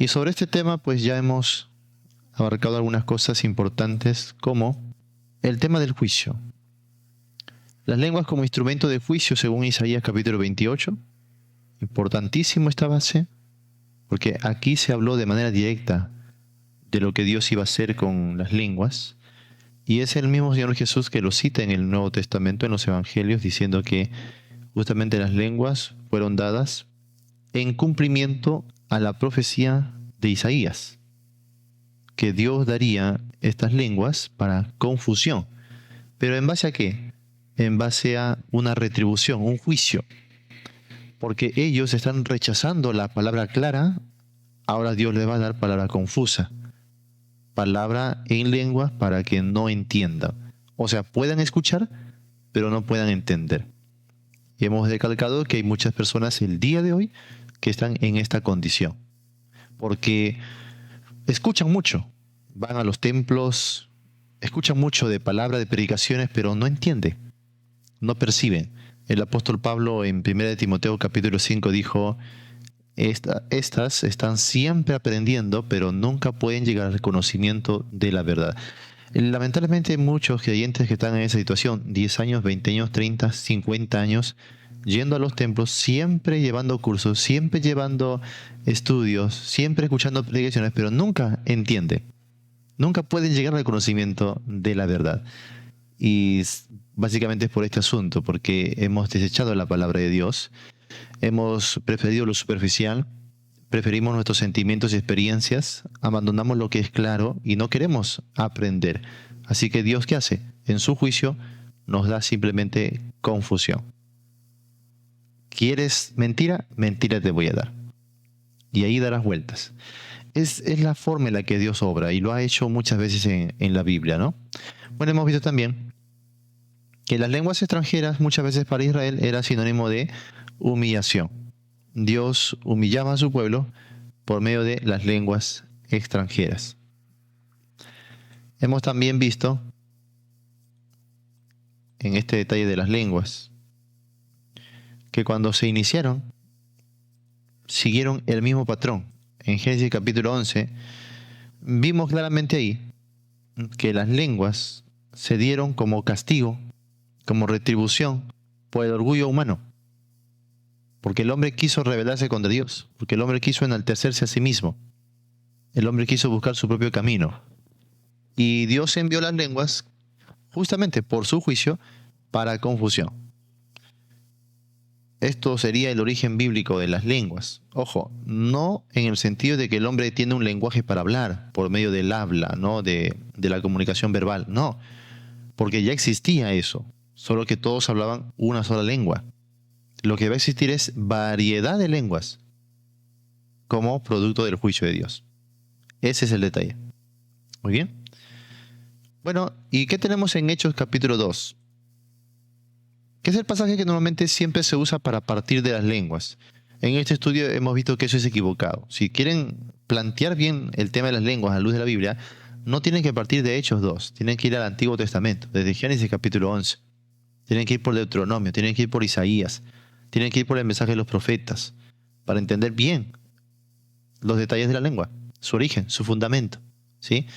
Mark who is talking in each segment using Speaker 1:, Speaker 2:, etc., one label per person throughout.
Speaker 1: Y sobre este tema pues ya hemos abarcado algunas cosas importantes como el tema del juicio. Las lenguas como instrumento de juicio según Isaías capítulo 28. Importantísimo esta base, porque aquí se habló de manera directa de lo que Dios iba a hacer con las lenguas. Y es el mismo Señor Jesús que lo cita en el Nuevo Testamento, en los Evangelios, diciendo que justamente las lenguas fueron dadas en cumplimiento a la profecía de Isaías, que Dios daría estas lenguas para confusión. ¿Pero en base a qué? En base a una retribución, un juicio. Porque ellos están rechazando la palabra clara, ahora Dios les va a dar palabra confusa. Palabra en lenguas para que no entiendan. O sea, puedan escuchar, pero no puedan entender. Y hemos recalcado que hay muchas personas el día de hoy que están en esta condición. Porque escuchan mucho, van a los templos, escuchan mucho de palabra, de predicaciones, pero no entienden, no perciben. El apóstol Pablo en 1 de Timoteo capítulo 5 dijo, estas están siempre aprendiendo, pero nunca pueden llegar al conocimiento de la verdad. Lamentablemente hay muchos creyentes que están en esa situación, 10 años, 20 años, 30, 50 años, yendo a los templos, siempre llevando cursos, siempre llevando estudios, siempre escuchando predicaciones, pero nunca entienden. Nunca pueden llegar al conocimiento de la verdad. Y básicamente es por este asunto, porque hemos desechado la palabra de Dios, hemos preferido lo superficial, preferimos nuestros sentimientos y experiencias, abandonamos lo que es claro y no queremos aprender. Así que Dios, ¿qué hace? En su juicio nos da simplemente confusión. ¿Quieres mentira? Mentira te voy a dar. Y ahí darás vueltas. Es la forma en la que Dios obra y lo ha hecho muchas veces en la Biblia, ¿no? Bueno, hemos visto también que las lenguas extranjeras muchas veces para Israel era sinónimo de humillación. Dios humillaba a su pueblo por medio de las lenguas extranjeras. Hemos también visto en este detalle de las lenguas que cuando se iniciaron siguieron el mismo patrón. En Génesis capítulo 11 vimos claramente ahí que las lenguas se dieron como castigo, como retribución por el orgullo humano. Porque el hombre quiso rebelarse contra Dios, porque el hombre quiso enaltecerse a sí mismo. El hombre quiso buscar su propio camino. Y Dios envió las lenguas justamente por su juicio para confusión. Esto sería el origen bíblico de las lenguas. Ojo, no en el sentido de que el hombre tiene un lenguaje para hablar por medio del habla, ¿no? de la comunicación verbal. No, porque ya existía eso, solo que todos hablaban una sola lengua. Lo que va a existir es variedad de lenguas como producto del juicio de Dios. Ese es el detalle. Muy bien. Bueno, ¿y qué tenemos en Hechos capítulo 2? Que es el pasaje que normalmente siempre se usa para partir de las lenguas. En este estudio hemos visto que eso es equivocado. Si quieren plantear bien el tema de las lenguas a la luz de la Biblia, no tienen que partir de Hechos 2, tienen que ir al Antiguo Testamento, desde Génesis capítulo 11. Tienen que ir por Deuteronomio, tienen que ir por Isaías, tienen que ir por el mensaje de los profetas, para entender bien los detalles de la lengua, su origen, su fundamento, ¿sí?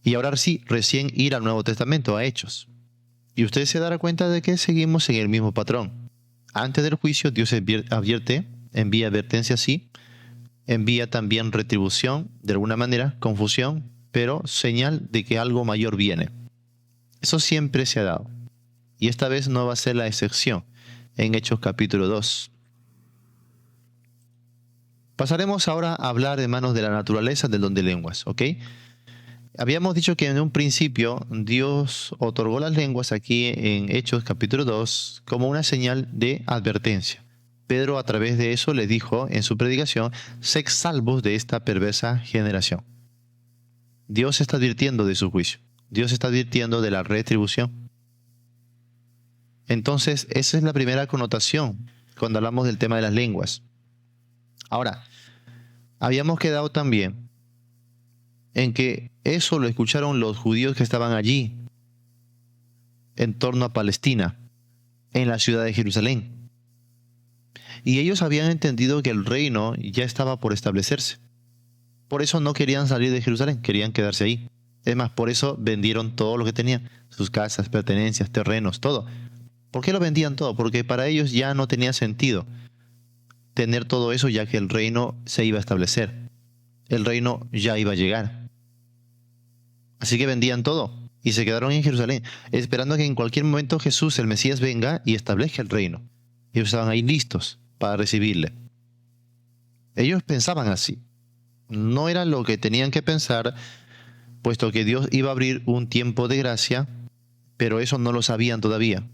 Speaker 1: Y ahora sí, recién ir al Nuevo Testamento, a Hechos. Y usted se dará cuenta de que seguimos en el mismo patrón. Antes del juicio, Dios advierte, envía advertencia, sí, envía también retribución, de alguna manera, confusión, pero señal de que algo mayor viene. Eso siempre se ha dado. Y esta vez no va a ser la excepción en Hechos capítulo 2. Pasaremos ahora a hablar, hermanos, de la naturaleza del don de lenguas, ¿ok? Habíamos dicho que en un principio Dios otorgó las lenguas aquí en Hechos capítulo 2 como una señal de advertencia. Pedro a través de eso le dijo en su predicación, sed salvos de esta perversa generación. Dios está advirtiendo de su juicio. Dios está advirtiendo de la retribución. Entonces, esa es la primera connotación cuando hablamos del tema de las lenguas. Ahora, habíamos quedado también en que eso lo escucharon los judíos que estaban allí, en torno a Palestina, en la ciudad de Jerusalén. Y ellos habían entendido que el reino ya estaba por establecerse. Por eso no querían salir de Jerusalén, querían quedarse ahí. Es más, por eso vendieron todo lo que tenían, sus casas, pertenencias, terrenos, todo. ¿Por qué lo vendían todo? Porque para ellos ya no tenía sentido tener todo eso, ya que el reino se iba a establecer. El reino ya iba a llegar. Así que vendían todo y se quedaron en Jerusalén, esperando que en cualquier momento Jesús, el Mesías, venga y establezca el reino. Ellos estaban ahí listos para recibirle. Ellos pensaban así. No era lo que tenían que pensar, puesto que Dios iba a abrir un tiempo de gracia, pero eso no lo sabían todavía.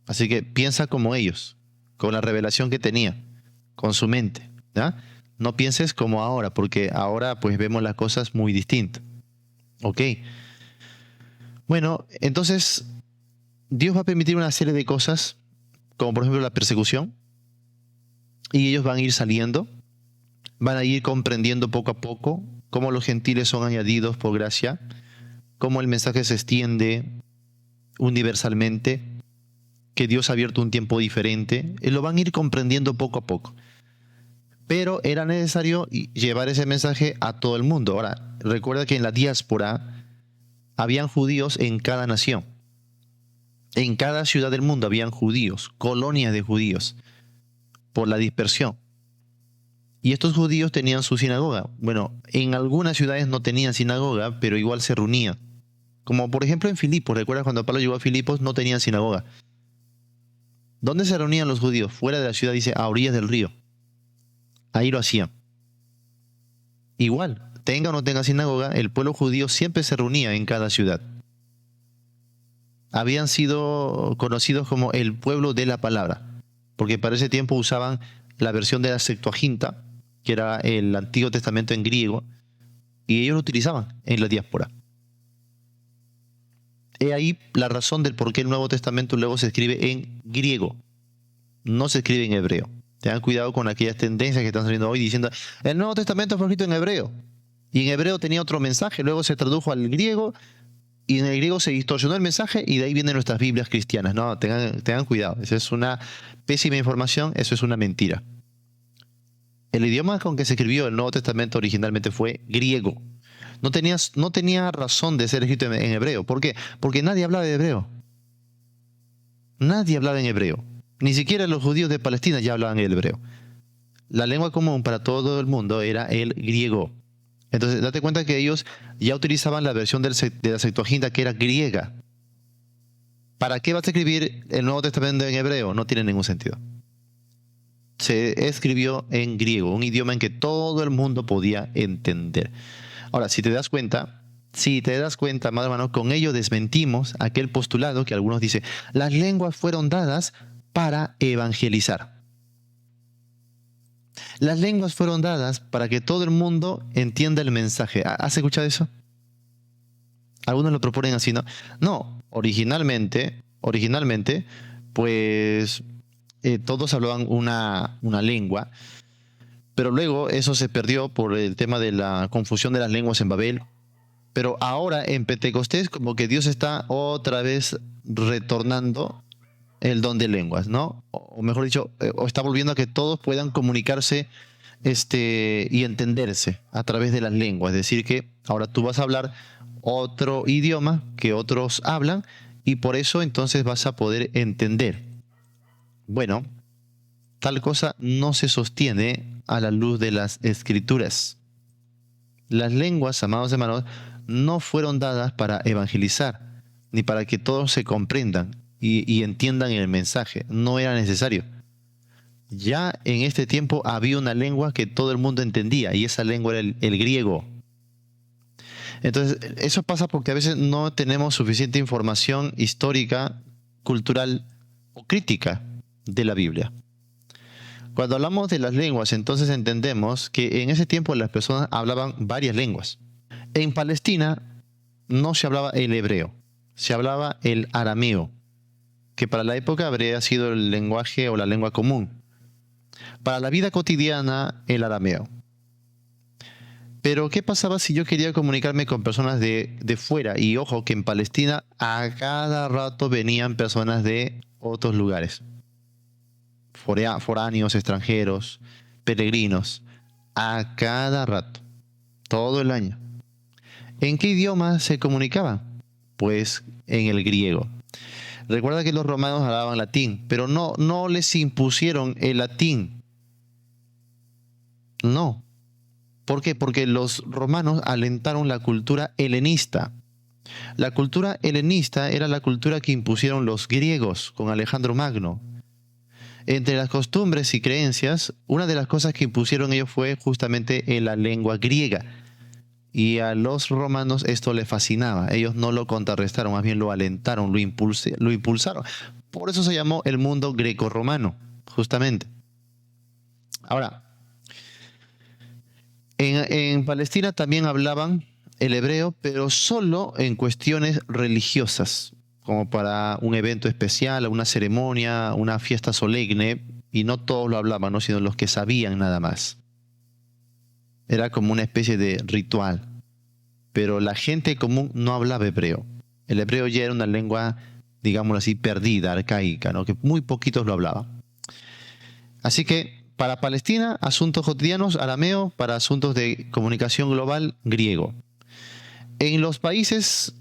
Speaker 1: Así que piensa como ellos, con la revelación que tenía, con su mente, ¿ya? No pienses como ahora, porque ahora pues vemos las cosas muy distintas. Ok. Bueno, entonces Dios va a permitir una serie de cosas, como por ejemplo la persecución, y ellos van a ir saliendo, van a ir comprendiendo poco a poco cómo los gentiles son añadidos por gracia, cómo el mensaje se extiende universalmente, que Dios ha abierto un tiempo diferente, y lo van a ir comprendiendo poco a poco. Pero era necesario llevar ese mensaje a todo el mundo. Ahora, recuerda que en la diáspora habían judíos en cada nación. En cada ciudad del mundo habían judíos, colonias de judíos, por la dispersión. Y estos judíos tenían su sinagoga. Bueno, en algunas ciudades no tenían sinagoga, pero igual se reunían. Como por ejemplo en Filipos. ¿Recuerdas cuando Pablo llegó a Filipos? No tenían sinagoga. ¿Dónde se reunían los judíos? Fuera de la ciudad, dice, a orillas del río. Ahí lo hacían. Igual, tenga o no tenga sinagoga, el pueblo judío siempre se reunía en cada ciudad. Habían sido conocidos como el pueblo de la palabra, porque para ese tiempo usaban la versión de la Septuaginta, que era el Antiguo Testamento en griego, y ellos lo utilizaban en la diáspora. He ahí la razón del por qué el Nuevo Testamento luego se escribe en griego, no se escribe en hebreo. Tengan cuidado con aquellas tendencias que están saliendo hoy diciendo el Nuevo Testamento fue escrito en hebreo. Y en hebreo tenía otro mensaje, luego se tradujo al griego y en el griego se distorsionó el mensaje y de ahí vienen nuestras Biblias cristianas. No, tengan cuidado. Esa es una pésima información, eso es una mentira. El idioma con que se escribió el Nuevo Testamento originalmente fue griego. No tenía razón de ser escrito en hebreo. ¿Por qué? Porque nadie hablaba de hebreo. Nadie hablaba en hebreo. Ni siquiera los judíos de Palestina ya hablaban el hebreo. La lengua común para todo el mundo era el griego. Entonces, date cuenta que ellos ya utilizaban la versión de la Septuaginta que era griega. ¿Para qué vas a escribir el Nuevo Testamento en hebreo? No tiene ningún sentido. Se escribió en griego, un idioma en que todo el mundo podía entender. Ahora, si te das cuenta, amado hermano, con ello desmentimos aquel postulado que algunos dicen, las lenguas fueron dadas para evangelizar. Las lenguas fueron dadas para que todo el mundo entienda el mensaje. ¿Has escuchado eso? Algunos lo proponen así, ¿no? No, originalmente, pues todos hablaban una lengua, pero luego eso se perdió por el tema de la confusión de las lenguas en Babel. Pero ahora en Pentecostés como que Dios está otra vez retornando el don de lenguas, ¿no? O mejor dicho, o está volviendo a que todos puedan comunicarse y entenderse a través de las lenguas. Es decir, que ahora tú vas a hablar otro idioma que otros hablan y por eso entonces vas a poder entender. Bueno, tal cosa no se sostiene a la luz de las Escrituras. Las lenguas, amados hermanos, no fueron dadas para evangelizar, ni para que todos se comprendan y entiendan el mensaje. No era necesario. Ya en este tiempo había una lengua que todo el mundo entendía, y esa lengua era el griego. Entonces, eso pasa porque a veces no tenemos suficiente información histórica, cultural o crítica de la Biblia. Cuando hablamos de las lenguas, entonces entendemos que en ese tiempo las personas hablaban varias lenguas. En Palestina no se hablaba el hebreo, se hablaba el arameo, que para la época habría sido el lenguaje o la lengua común. Para la vida cotidiana, el arameo. Pero, ¿qué pasaba si yo quería comunicarme con personas de fuera? Y ojo, que en Palestina a cada rato venían personas de otros lugares. Foráneos, extranjeros, peregrinos, a cada rato. todo el año. ¿En qué idioma se comunicaban? Pues en el griego. Recuerda que los romanos hablaban latín, pero no les impusieron el latín. No. ¿Por qué? Porque los romanos alentaron la cultura helenista. La cultura helenista era la cultura que impusieron los griegos con Alejandro Magno. Entre las costumbres y creencias, una de las cosas que impusieron ellos fue justamente la lengua griega. Y a los romanos esto les fascinaba. Ellos no lo contrarrestaron, más bien lo alentaron, lo impulsaron. Por eso se llamó el mundo greco-romano, justamente. Ahora, en Palestina también hablaban el hebreo, pero solo en cuestiones religiosas, como para un evento especial, una ceremonia, una fiesta solemne, y no todos lo hablaban, ¿no? Sino los que sabían nada más. Era como una especie de ritual. Pero la gente común no hablaba hebreo. El hebreo ya era una lengua, digámoslo así, perdida, arcaica, ¿no? Que muy poquitos lo hablaban. Así que para Palestina, asuntos cotidianos, arameo; para asuntos de comunicación global, griego. En los países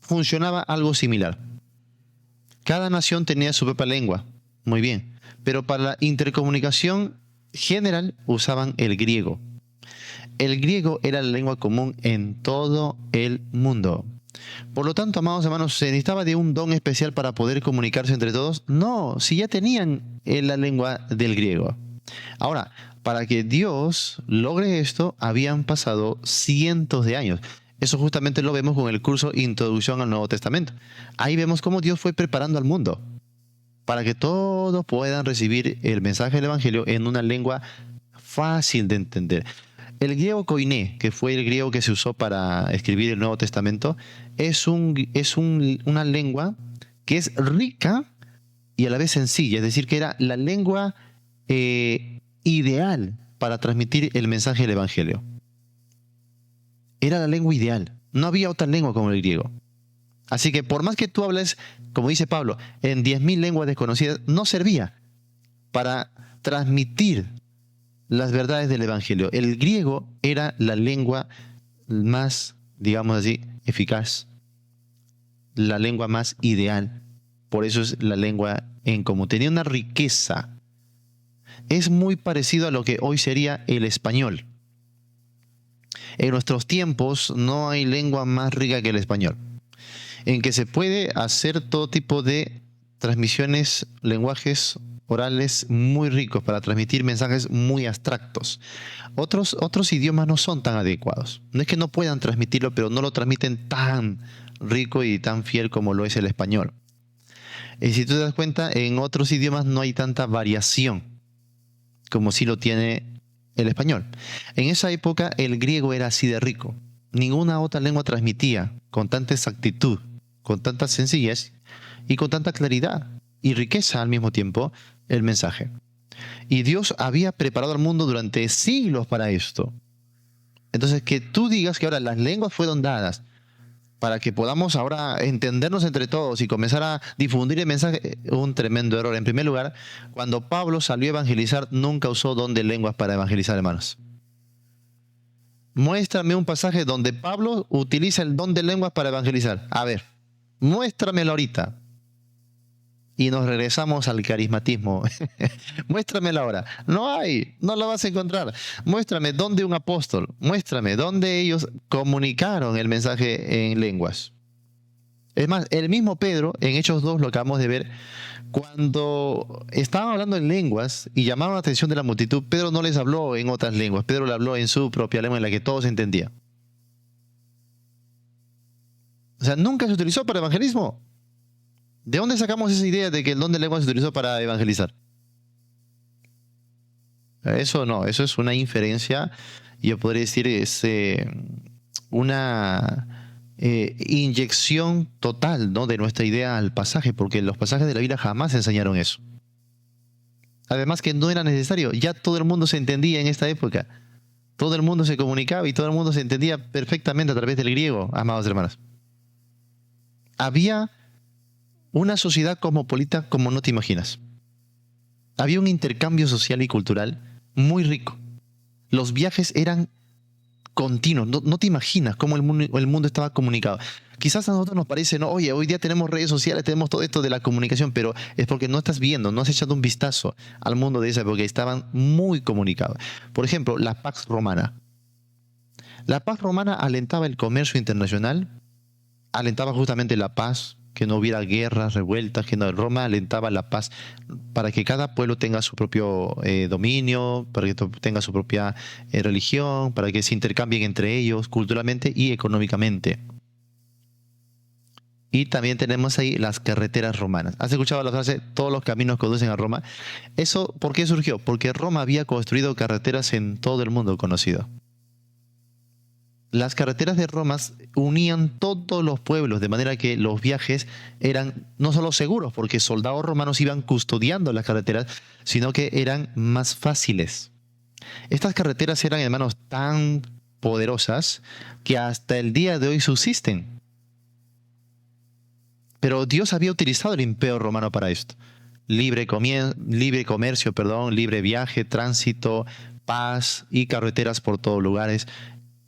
Speaker 1: funcionaba algo similar. Cada nación tenía su propia lengua, muy bien, pero para la intercomunicación general usaban el griego. El griego era la lengua común en todo el mundo. Por lo tanto, amados hermanos, ¿se necesitaba de un don especial para poder comunicarse entre todos? No, si ya tenían la lengua del griego. Ahora, para que Dios logre esto, habían pasado cientos de años. Eso justamente lo vemos con el curso Introducción al Nuevo Testamento. Ahí vemos cómo Dios fue preparando al mundo para que todos puedan recibir el mensaje del Evangelio en una lengua fácil de entender. El griego koiné, que fue el griego que se usó para escribir el Nuevo Testamento, es una lengua que es rica y a la vez sencilla. Es decir, que era la lengua ideal para transmitir el mensaje del Evangelio. Era la lengua ideal. No había otra lengua como el griego. Así que por más que tú hables, como dice Pablo, en 10.000 lenguas desconocidas, no servía para transmitir las verdades del Evangelio. El griego era la lengua más, digamos así, eficaz, la lengua más ideal. Por eso es la lengua en común. Tenía una riqueza. Es muy parecido a lo que hoy sería el español. En nuestros tiempos no hay lengua más rica que el español, en que se puede hacer todo tipo de transmisiones, lenguajes orales muy ricos para transmitir mensajes muy abstractos. Otros idiomas no son tan adecuados. No es que no puedan transmitirlo, pero no lo transmiten tan rico y tan fiel como lo es el español. Y si tú te das cuenta, en otros idiomas no hay tanta variación como sí lo tiene el español. En esa época el griego era así de rico. Ninguna otra lengua transmitía con tanta exactitud, con tanta sencillez y con tanta claridad y riqueza al mismo tiempo el mensaje. Y Dios había preparado al mundo durante siglos para esto. Entonces, que tú digas que ahora las lenguas fueron dadas para que podamos ahora entendernos entre todos y comenzar a difundir el mensaje, un tremendo error. En primer lugar, cuando Pablo salió a evangelizar, nunca usó don de lenguas para evangelizar, hermanos. Muéstrame un pasaje donde Pablo utiliza el don de lenguas para evangelizar. A ver, muéstramelo ahorita. Y nos regresamos al carismatismo. Muéstramelo ahora. No hay, no lo vas a encontrar. Muéstrame dónde un apóstol, muéstrame dónde ellos comunicaron el mensaje en lenguas. Es más, el mismo Pedro, en Hechos 2, lo acabamos de ver, cuando estaban hablando en lenguas y llamaban la atención de la multitud, Pedro no les habló en otras lenguas, Pedro le habló en su propia lengua en la que todos entendían. O sea, nunca se utilizó para evangelismo. ¿De dónde sacamos esa idea de que el don de lengua se utilizó para evangelizar? Eso no, eso es una inferencia. Yo podría decir es una inyección total, ¿no?, de nuestra idea al pasaje, porque los pasajes de la Biblia jamás enseñaron eso. Además que no era necesario, ya todo el mundo se entendía en esta época. Todo el mundo se comunicaba y todo el mundo se entendía perfectamente a través del griego, amados hermanos. Había una sociedad cosmopolita como no te imaginas. Había un intercambio social y cultural muy rico. Los viajes eran continuo. No te imaginas cómo el mundo estaba comunicado. Quizás a nosotros nos parece, no, oye, hoy día tenemos redes sociales, tenemos todo esto de la comunicación, pero es porque no estás viendo, no has echado un vistazo al mundo de esa época. Estaban muy comunicados. Por ejemplo, la Pax Romana. La Pax Romana alentaba el comercio internacional, alentaba justamente la paz, que no hubiera guerras, revueltas, que no, Roma alentaba la paz para que cada pueblo tenga su propio dominio, para que tenga su propia religión, para que se intercambien entre ellos culturalmente y económicamente. Y también tenemos ahí las carreteras romanas. ¿Has escuchado la frase, todos los caminos conducen a Roma? ¿Eso por qué surgió? Porque Roma había construido carreteras en todo el mundo conocido. Las carreteras de Roma unían todos los pueblos, de manera que los viajes eran no solo seguros, porque soldados romanos iban custodiando las carreteras, sino que eran más fáciles. Estas carreteras eran, hermanos, tan poderosas que hasta el día de hoy subsisten. Pero Dios había utilizado el imperio romano para esto. Libre comercio, libre viaje, tránsito, paz y carreteras por todos lugares.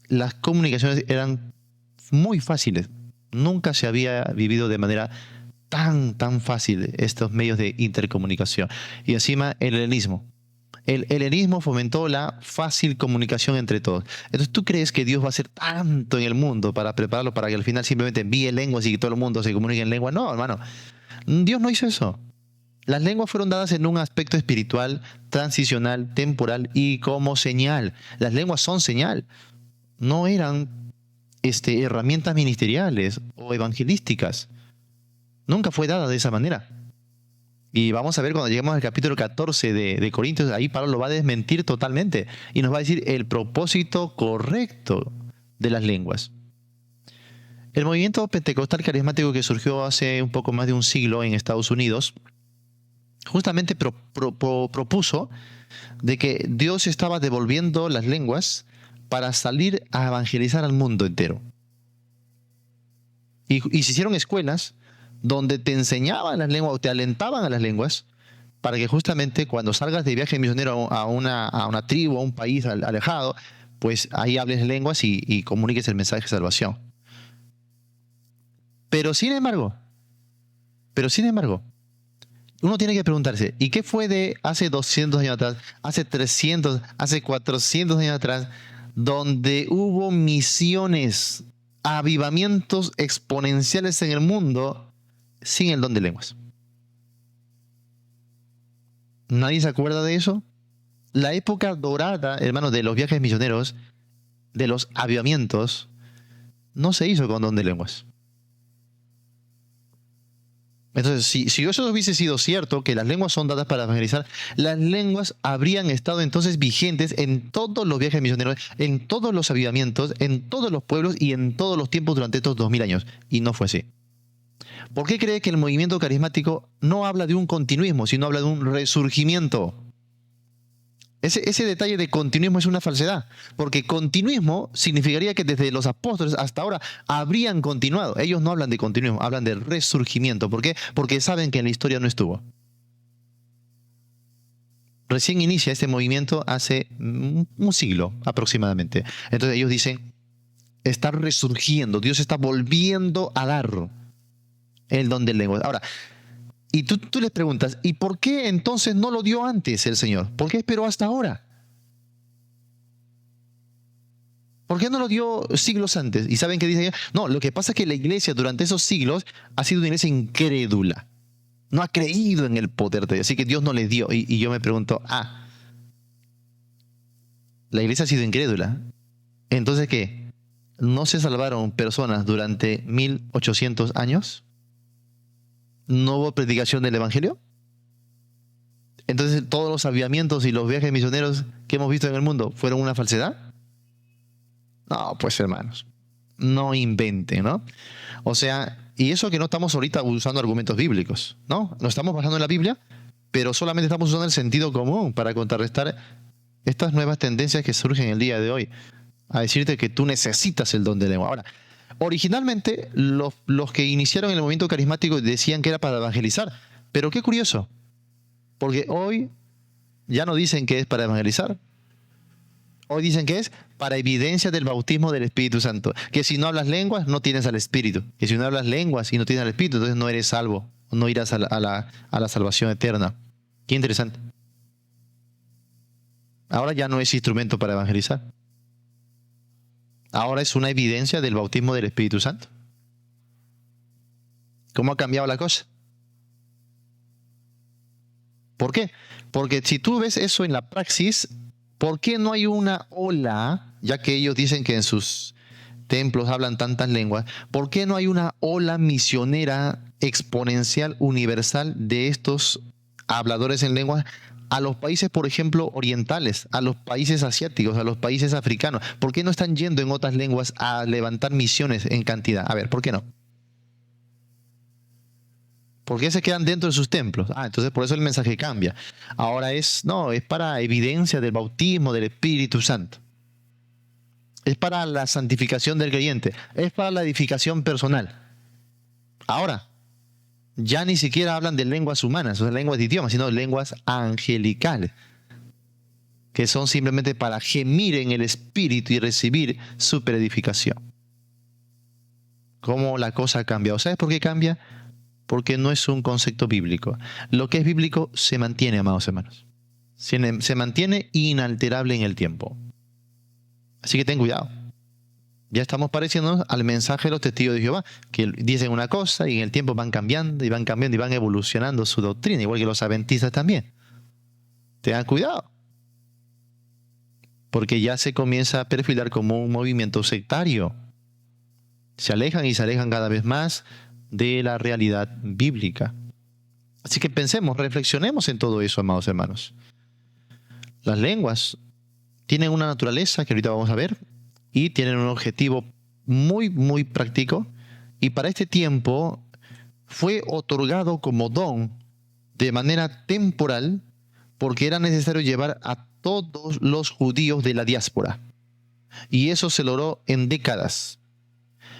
Speaker 1: Las comunicaciones eran muy fáciles. Nunca se había vivido de manera tan fácil estos medios de intercomunicación. Y encima el helenismo. El helenismo fomentó la fácil comunicación entre todos. Entonces, ¿tú crees que Dios va a hacer tanto en el mundo para prepararlo para que al final simplemente envíe lenguas y que todo el mundo se comunique en lengua? No, hermano. Dios no hizo eso. Las lenguas fueron dadas en un aspecto espiritual, transicional, temporal y como señal. Las lenguas son señal. No eran herramientas ministeriales o evangelísticas. Nunca fue dada de esa manera. Y vamos a ver cuando lleguemos al capítulo 14 de Corintios, ahí Pablo lo va a desmentir totalmente y nos va a decir el propósito correcto de las lenguas. El movimiento pentecostal carismático que surgió hace un poco más de un siglo en Estados Unidos, justamente propuso de que Dios estaba devolviendo las lenguas para salir a evangelizar al mundo entero. Y se hicieron escuelas donde te enseñaban las lenguas o te alentaban a las lenguas para que justamente cuando salgas de viaje misionero a una tribu, a un país alejado, pues ahí hables lenguas y comuniques el mensaje de salvación. Pero sin embargo, uno tiene que preguntarse, ¿y qué fue de hace 200 años atrás, hace 300, hace 400 años atrás, donde hubo misiones, avivamientos exponenciales en el mundo sin el don de lenguas? ¿Nadie se acuerda de eso? La época dorada, hermanos, de los viajes misioneros, de los avivamientos, no se hizo con don de lenguas. Entonces, si eso hubiese sido cierto, que las lenguas son dadas para evangelizar, las lenguas habrían estado entonces vigentes en todos los viajes misioneros, en todos los avivamientos, en todos los pueblos y en todos los tiempos durante estos 2000 años. Y no fue así. ¿Por qué cree que el movimiento carismático no habla de un continuismo, sino habla de un resurgimiento? Ese detalle de continuismo es una falsedad, porque continuismo significaría que desde los apóstoles hasta ahora habrían continuado. Ellos no hablan de continuismo, hablan de resurgimiento. ¿Por qué? Porque saben que en la historia no estuvo. Recién inicia este movimiento hace un siglo aproximadamente. Entonces ellos dicen, está resurgiendo, Dios está volviendo a dar el don de lenguas. Ahora, y tú les preguntas, ¿y por qué entonces no lo dio antes el Señor? ¿Por qué esperó hasta ahora? ¿Por qué no lo dio siglos antes? ¿Y saben qué dice? No, lo que pasa es que la iglesia durante esos siglos ha sido una iglesia incrédula. No ha creído en el poder de Dios. Así que Dios no les dio. Y yo me pregunto, la iglesia ha sido incrédula. Entonces, ¿qué? ¿No se salvaron personas durante 1800 años? ¿No hubo predicación del evangelio? Entonces, ¿todos los avivamientos y los viajes misioneros que hemos visto en el mundo fueron una falsedad? No, pues hermanos, no inventen, ¿no? O sea, y eso que no estamos ahorita usando argumentos bíblicos, ¿no? Nos estamos basando en la Biblia, pero solamente estamos usando el sentido común para contrarrestar estas nuevas tendencias que surgen el día de hoy, a decirte que tú necesitas el don de lengua. Ahora, originalmente los que iniciaron el movimiento carismático decían que era para evangelizar, pero qué curioso, porque hoy ya no dicen que es para evangelizar, Hoy dicen que es para evidencia del bautismo del Espíritu Santo. Que si no hablas lenguas, no tienes al Espíritu. Que si no hablas lenguas y no tienes al Espíritu, entonces no eres salvo. No irás a la salvación eterna. Qué interesante. Ahora ya no es instrumento para evangelizar. Ahora es una evidencia del bautismo del Espíritu Santo. ¿Cómo ha cambiado la cosa? ¿Por qué? Porque si tú ves eso en la praxis, ¿por qué no hay una ola, ya que ellos dicen que en sus templos hablan tantas lenguas, ¿por qué no hay una ola misionera exponencial universal de estos habladores en lenguas a los países, por ejemplo, orientales, a los países asiáticos, a los países africanos? ¿Por qué no están yendo en otras lenguas a levantar misiones en cantidad? A ver, ¿por qué no? ¿Por qué se quedan dentro de sus templos? Entonces por eso el mensaje cambia. Ahora no, es para evidencia del bautismo del Espíritu Santo. Es para la santificación del creyente. Es para la edificación personal. Ahora, ya ni siquiera hablan de lenguas humanas, o de lenguas de idiomas, sino de lenguas angelicales, que son simplemente para gemir en el Espíritu y recibir superedificación. ¿Cómo la cosa ha cambiado? ¿Sabes por qué cambia? Porque no es un concepto bíblico. Lo que es bíblico se mantiene, amados hermanos. Se mantiene inalterable en el tiempo. Así que ten cuidado. Ya estamos pareciéndonos al mensaje de los testigos de Jehová, que dicen una cosa y en el tiempo van cambiando y van cambiando y van evolucionando su doctrina, igual que los adventistas también. Tengan cuidado. Porque ya se comienza a perfilar como un movimiento sectario. Se alejan y se alejan cada vez más de la realidad bíblica. Así que pensemos, reflexionemos en todo eso, amados hermanos. Las lenguas tienen una naturaleza que ahorita vamos a ver y tienen un objetivo muy, muy práctico, y para este tiempo fue otorgado como don de manera temporal porque era necesario llevar a todos los judíos de la diáspora, y eso se logró en décadas.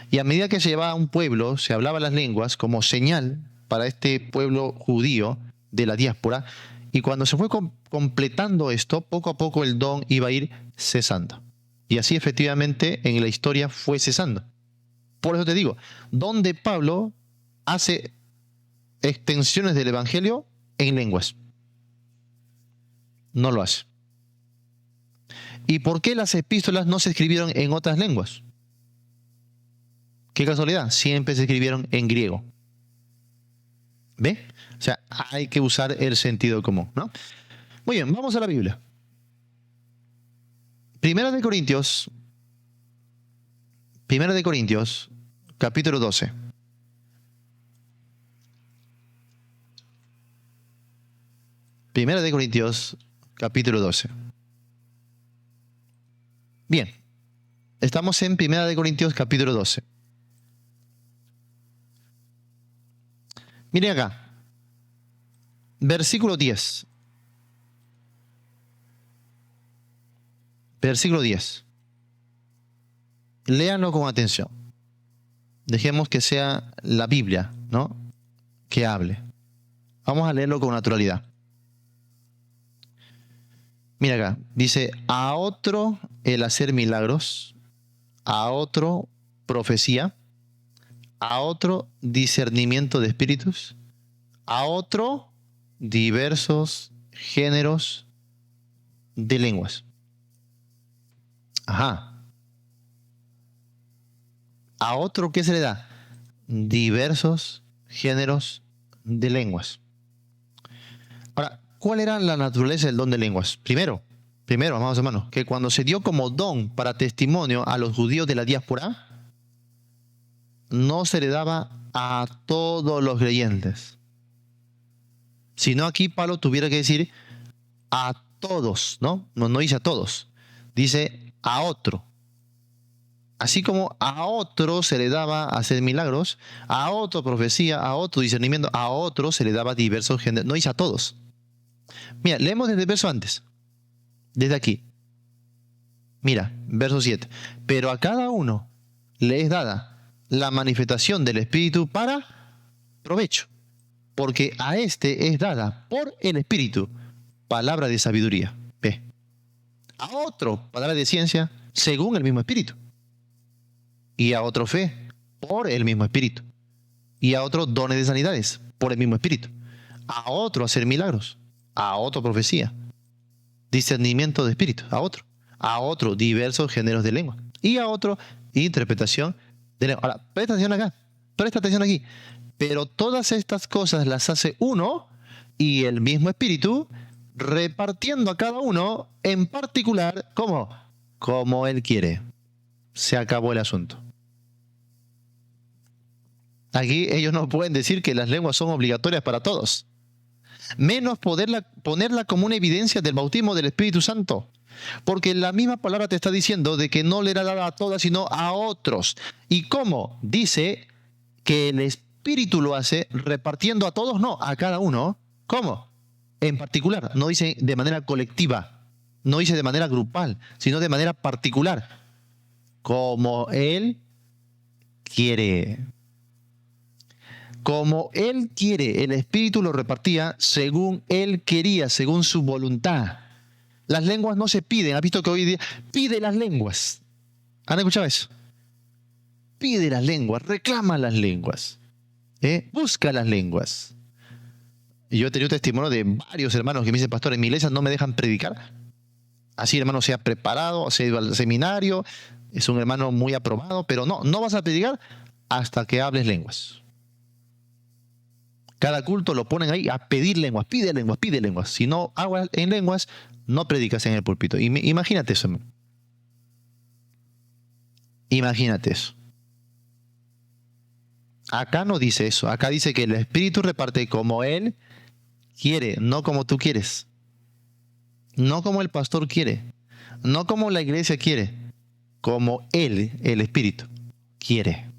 Speaker 1: Y a medida que se llevaba a un pueblo, se hablaba las lenguas como señal para este pueblo judío de la diáspora. Y cuando se fue completando esto, poco a poco el don iba a ir cesando. Y así efectivamente en la historia fue cesando. Por eso te digo, donde Pablo hace extensiones del Evangelio en lenguas. No lo hace. ¿Y por qué las epístolas no se escribieron en otras lenguas? Qué casualidad, siempre se escribieron en griego. ¿Ve? O sea, hay que usar el sentido común, ¿no? Muy bien, vamos a la Biblia. Primera de Corintios, capítulo 12. Primera de Corintios, capítulo 12. Bien, estamos en Primera de Corintios, capítulo 12. Miren acá, versículo 10. Versículo 10. Léanlo con atención. Dejemos que sea la Biblia, ¿no?, que hable. Vamos a leerlo con naturalidad. Mira acá, dice: a otro el hacer milagros, a otro profecía, a otro discernimiento de espíritus, a otro diversos géneros de lenguas. Ajá. ¿A otro qué se le da? Diversos géneros de lenguas. Ahora, ¿cuál era la naturaleza del don de lenguas? Primero, amados hermanos, que cuando se dio como don para testimonio a los judíos de la diáspora, no se le daba a todos los creyentes. Sino aquí Pablo tuviera que decir a todos, ¿no? No dice a todos, dice a otro. Así como a otro se le daba hacer milagros, a otro profecía, a otro discernimiento, a otro se le daba diversos géneros. No dice a todos. Mira, leemos desde el verso antes. Desde aquí. Mira, verso 7. Pero a cada uno le es dada la manifestación del Espíritu para provecho, porque a este es dada por el Espíritu palabra de sabiduría. Ve. a otro palabra de ciencia según el mismo Espíritu, y a otro fe por el mismo Espíritu, y a otro dones de sanidades por el mismo Espíritu, a otro hacer milagros, a otro profecía, discernimiento de espíritu, a otro diversos géneros de lengua, y a otro interpretación de lengua. Ahora, presta atención aquí. Pero todas estas cosas las hace uno y el mismo Espíritu, repartiendo a cada uno en particular, ¿cómo? Como Él quiere. Se acabó el asunto. Aquí ellos no pueden decir que las lenguas son obligatorias para todos, menos ponerla como una evidencia del bautismo del Espíritu Santo. Porque la misma palabra te está diciendo de que no le era dada a todas, sino a otros. ¿Y cómo? Dice que el Espíritu lo hace repartiendo a todos, no, a cada uno. ¿Cómo? En particular, no dice de manera colectiva, no dice de manera grupal, sino de manera particular. Como Él quiere. Como Él quiere, el Espíritu lo repartía según Él quería, según su voluntad. Las lenguas no se piden. ¿Has visto que hoy día pide las lenguas? ¿Han escuchado eso? Pide las lenguas, reclama las lenguas, busca las lenguas. Y yo he tenido testimonio de varios hermanos que me dicen, pastor, en mi iglesia no me dejan predicar. Así el hermano se ha preparado, se ha ido al seminario, es un hermano muy aprobado, pero no vas a predicar hasta que hables lenguas. Cada culto lo ponen ahí a pedir lenguas, pide lenguas, pide lenguas. Si no hablas en lenguas, no predicas en el púlpito. Imagínate eso, hermano. Imagínate eso. Acá no dice eso. Acá dice que el Espíritu reparte como Él quiere, no como tú quieres. No como el pastor quiere. No como la iglesia quiere. Como Él, el Espíritu, quiere.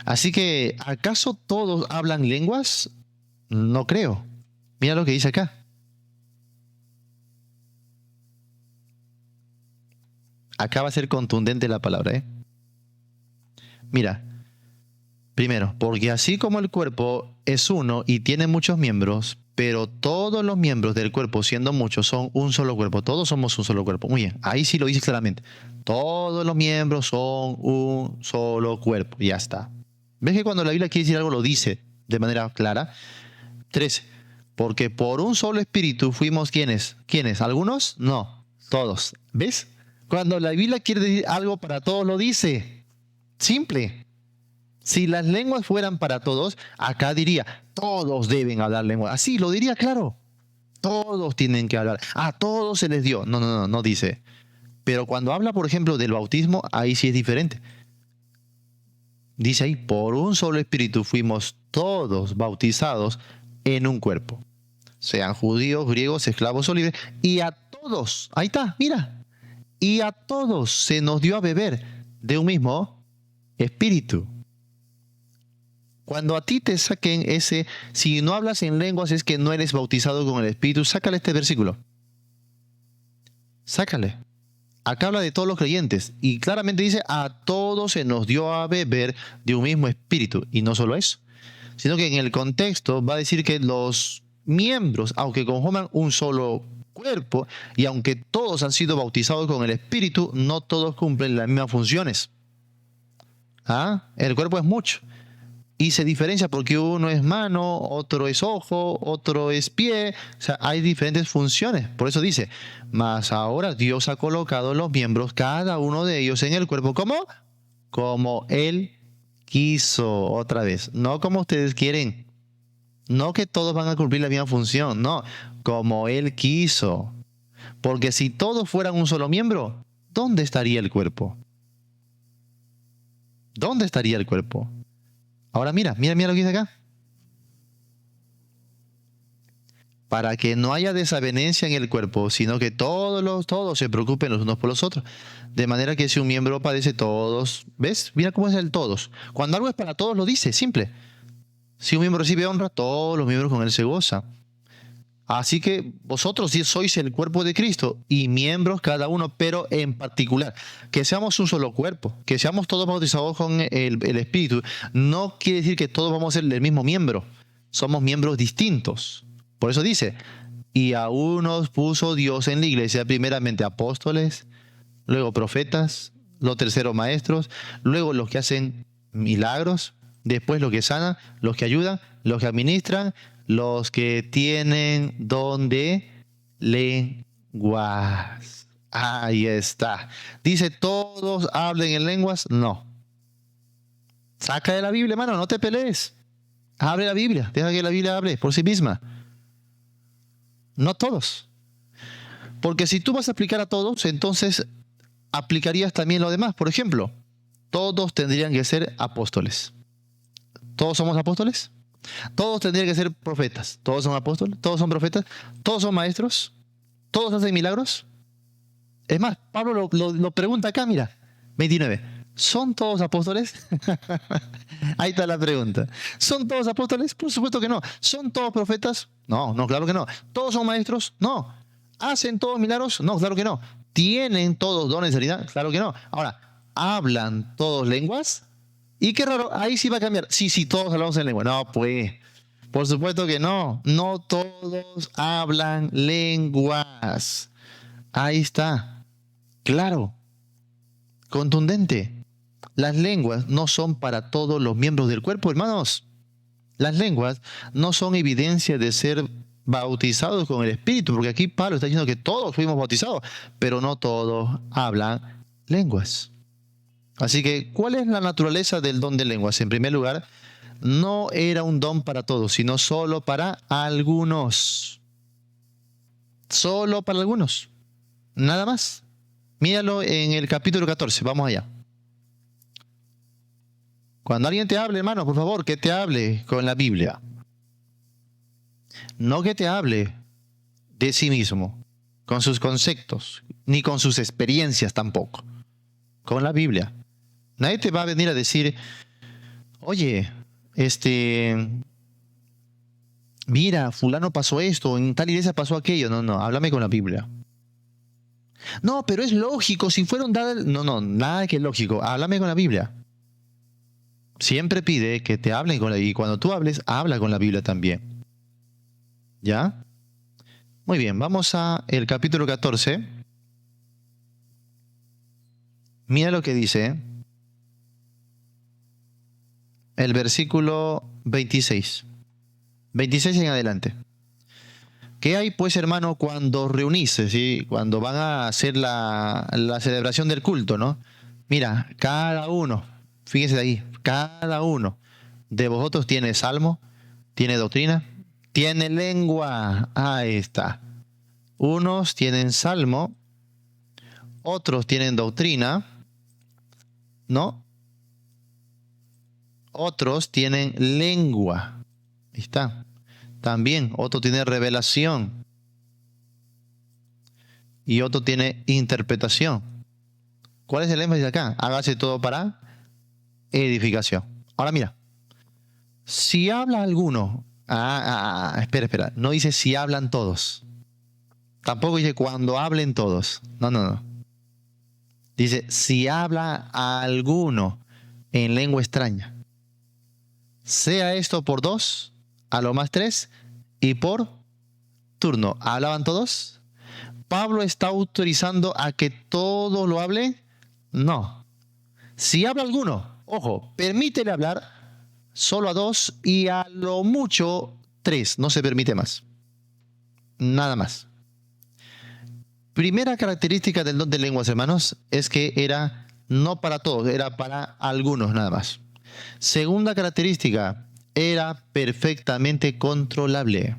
Speaker 1: Así que, ¿acaso todos hablan lenguas? No creo. Mira lo que dice acá. Acá va a ser contundente la palabra, Mira. Primero, porque así como el cuerpo es uno y tiene muchos miembros, pero todos los miembros del cuerpo, siendo muchos, son un solo cuerpo. Todos somos un solo cuerpo. Muy bien, ahí sí lo dice claramente. Todos los miembros son un solo cuerpo. Ya está. ¿Ves que cuando la Biblia quiere decir algo lo dice de manera clara? 13. Porque por un solo espíritu fuimos ¿quiénes? ¿Quiénes? ¿Algunos? No, todos. ¿Ves? Cuando la Biblia quiere decir algo para todos lo dice. Simple. Si las lenguas fueran para todos, acá diría, todos deben hablar lengua. Así lo diría claro. Todos tienen que hablar. A todos se les dio. No dice. Pero cuando habla, por ejemplo, del bautismo, ahí sí es diferente. Dice ahí, por un solo espíritu fuimos todos bautizados en un cuerpo. Sean judíos, griegos, esclavos o libres. Y a todos, ahí está, mira. Y a todos se nos dio a beber de un mismo espíritu. Cuando a ti te saquen si no hablas en lenguas es que no eres bautizado con el Espíritu, sácale este versículo. Sácale. Acá habla de todos los creyentes y claramente dice, a todos se nos dio a beber de un mismo Espíritu. Y no solo eso, sino que en el contexto va a decir que los miembros, aunque conforman un solo cuerpo y aunque todos han sido bautizados con el Espíritu, no todos cumplen las mismas funciones. El cuerpo es mucho. Y se diferencia porque uno es mano, otro es ojo, otro es pie. O sea, hay diferentes funciones. Por eso dice, mas ahora Dios ha colocado los miembros, cada uno de ellos en el cuerpo. ¿Cómo? Como Él quiso. Otra vez. No como ustedes quieren. No que todos van a cumplir la misma función. No, como Él quiso. Porque si todos fueran un solo miembro, ¿dónde estaría el cuerpo? ¿Dónde estaría el cuerpo? Ahora mira lo que dice acá. Para que no haya desavenencia en el cuerpo, sino que todos se preocupen los unos por los otros. De manera que si un miembro padece, todos. ¿Ves? Mira cómo es el todos. Cuando algo es para todos, lo dice, simple. Si un miembro recibe honra, todos los miembros con él se gozan. Así que vosotros sí sois el cuerpo de Cristo y miembros cada uno, pero en particular. Que seamos un solo cuerpo, que seamos todos bautizados con el Espíritu, no quiere decir que todos vamos a ser el mismo miembro. Somos miembros distintos. Por eso dice, Y a unos puso Dios en la iglesia, primeramente apóstoles, luego profetas, los terceros maestros, luego los que hacen milagros, después los que sanan, los que ayudan, los que administran, los que tienen don de lenguas. Ahí está. Dice, ¿todos hablen en lenguas? No. Saca de la Biblia, hermano, no te pelees. Abre la Biblia, deja que la Biblia hable por sí misma. No todos. Porque si tú vas a aplicar a todos, entonces aplicarías también lo demás. Por ejemplo, todos tendrían que ser apóstoles. ¿Todos somos apóstoles? Todos tendrían que ser profetas. ¿Todos son apóstoles? ¿Todos son profetas? ¿Todos son maestros? ¿Todos hacen milagros? Es más, Pablo lo pregunta acá, mira, 29. ¿Son todos apóstoles? Ahí está la pregunta. ¿Son todos apóstoles? Por supuesto que no. ¿Son todos profetas? No, no, claro que no. ¿Todos son maestros? No. ¿Hacen todos milagros? No, claro que no. ¿Tienen todos dones de sanidad? Claro que no. Ahora, ¿hablan todos lenguas? Y qué raro, ahí sí va a cambiar. Sí, todos hablamos en lengua. No, pues, por supuesto que no. No todos hablan lenguas. Ahí está. Claro. Contundente. Las lenguas no son para todos los miembros del cuerpo, hermanos. Las lenguas no son evidencia de ser bautizados con el Espíritu, porque aquí Pablo está diciendo que todos fuimos bautizados, pero no todos hablan lenguas. Así que, ¿cuál es la naturaleza del don de lenguas? En primer lugar, no era un don para todos, sino solo para algunos. Solo para algunos. Nada más. Míralo en el capítulo 14. Vamos allá. Cuando alguien te hable, hermano, por favor, que te hable con la Biblia. No que te hable de sí mismo, con sus conceptos, ni con sus experiencias tampoco. Con la Biblia. Nadie te va a venir a decir, oye, mira, fulano pasó esto, en tal iglesia pasó aquello. No, háblame con la Biblia. No, pero es lógico, si fueron dadas... No, nada que es lógico, háblame con la Biblia. Siempre pide que te hablen con la Biblia, y cuando tú hables, habla con la Biblia también. ¿Ya? Muy bien, vamos a el capítulo 14. Mira lo que dice el versículo 26. 26 en adelante. ¿Qué hay, pues, hermano, cuando reunís, ¿sí? Cuando van a hacer la celebración del culto, ¿no? Mira, cada uno, fíjense de ahí, cada uno de vosotros tiene salmo, tiene doctrina, tiene lengua. Ahí está. Unos tienen salmo, otros tienen doctrina, ¿no? Otros tienen lengua. Ahí está. También otro tiene revelación. Y otro tiene interpretación. ¿Cuál es el énfasis acá? Hágase todo para edificación. Ahora mira. Si habla alguno. Espera. No dice si hablan todos. Tampoco dice cuando hablen todos. No. Dice si habla alguno en lengua extraña. Sea esto por 2, a lo más 3, y por turno. ¿Hablaban todos? ¿Pablo está autorizando a que todos lo hablen? No. Si habla alguno, ojo, permítele hablar solo a 2 y a lo mucho 3. No se permite más. Nada más. Primera característica del don de lenguas, hermanos, es que era no para todos, era para algunos nada más. Segunda característica, era perfectamente controlable.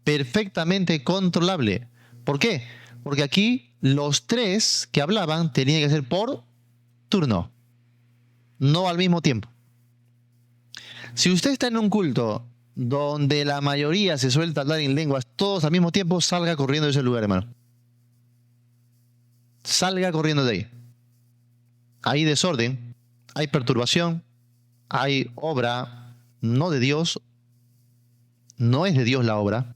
Speaker 1: Perfectamente controlable. ¿Por qué? Porque aquí los 3 que hablaban tenían que ser por turno, no al mismo tiempo. Si usted está en un culto donde la mayoría se suelta a hablar en lenguas todos al mismo tiempo, salga corriendo de ese lugar, hermano. Salga corriendo de ahí. Hay desorden, hay perturbación, hay obra no de Dios, no es de Dios la obra,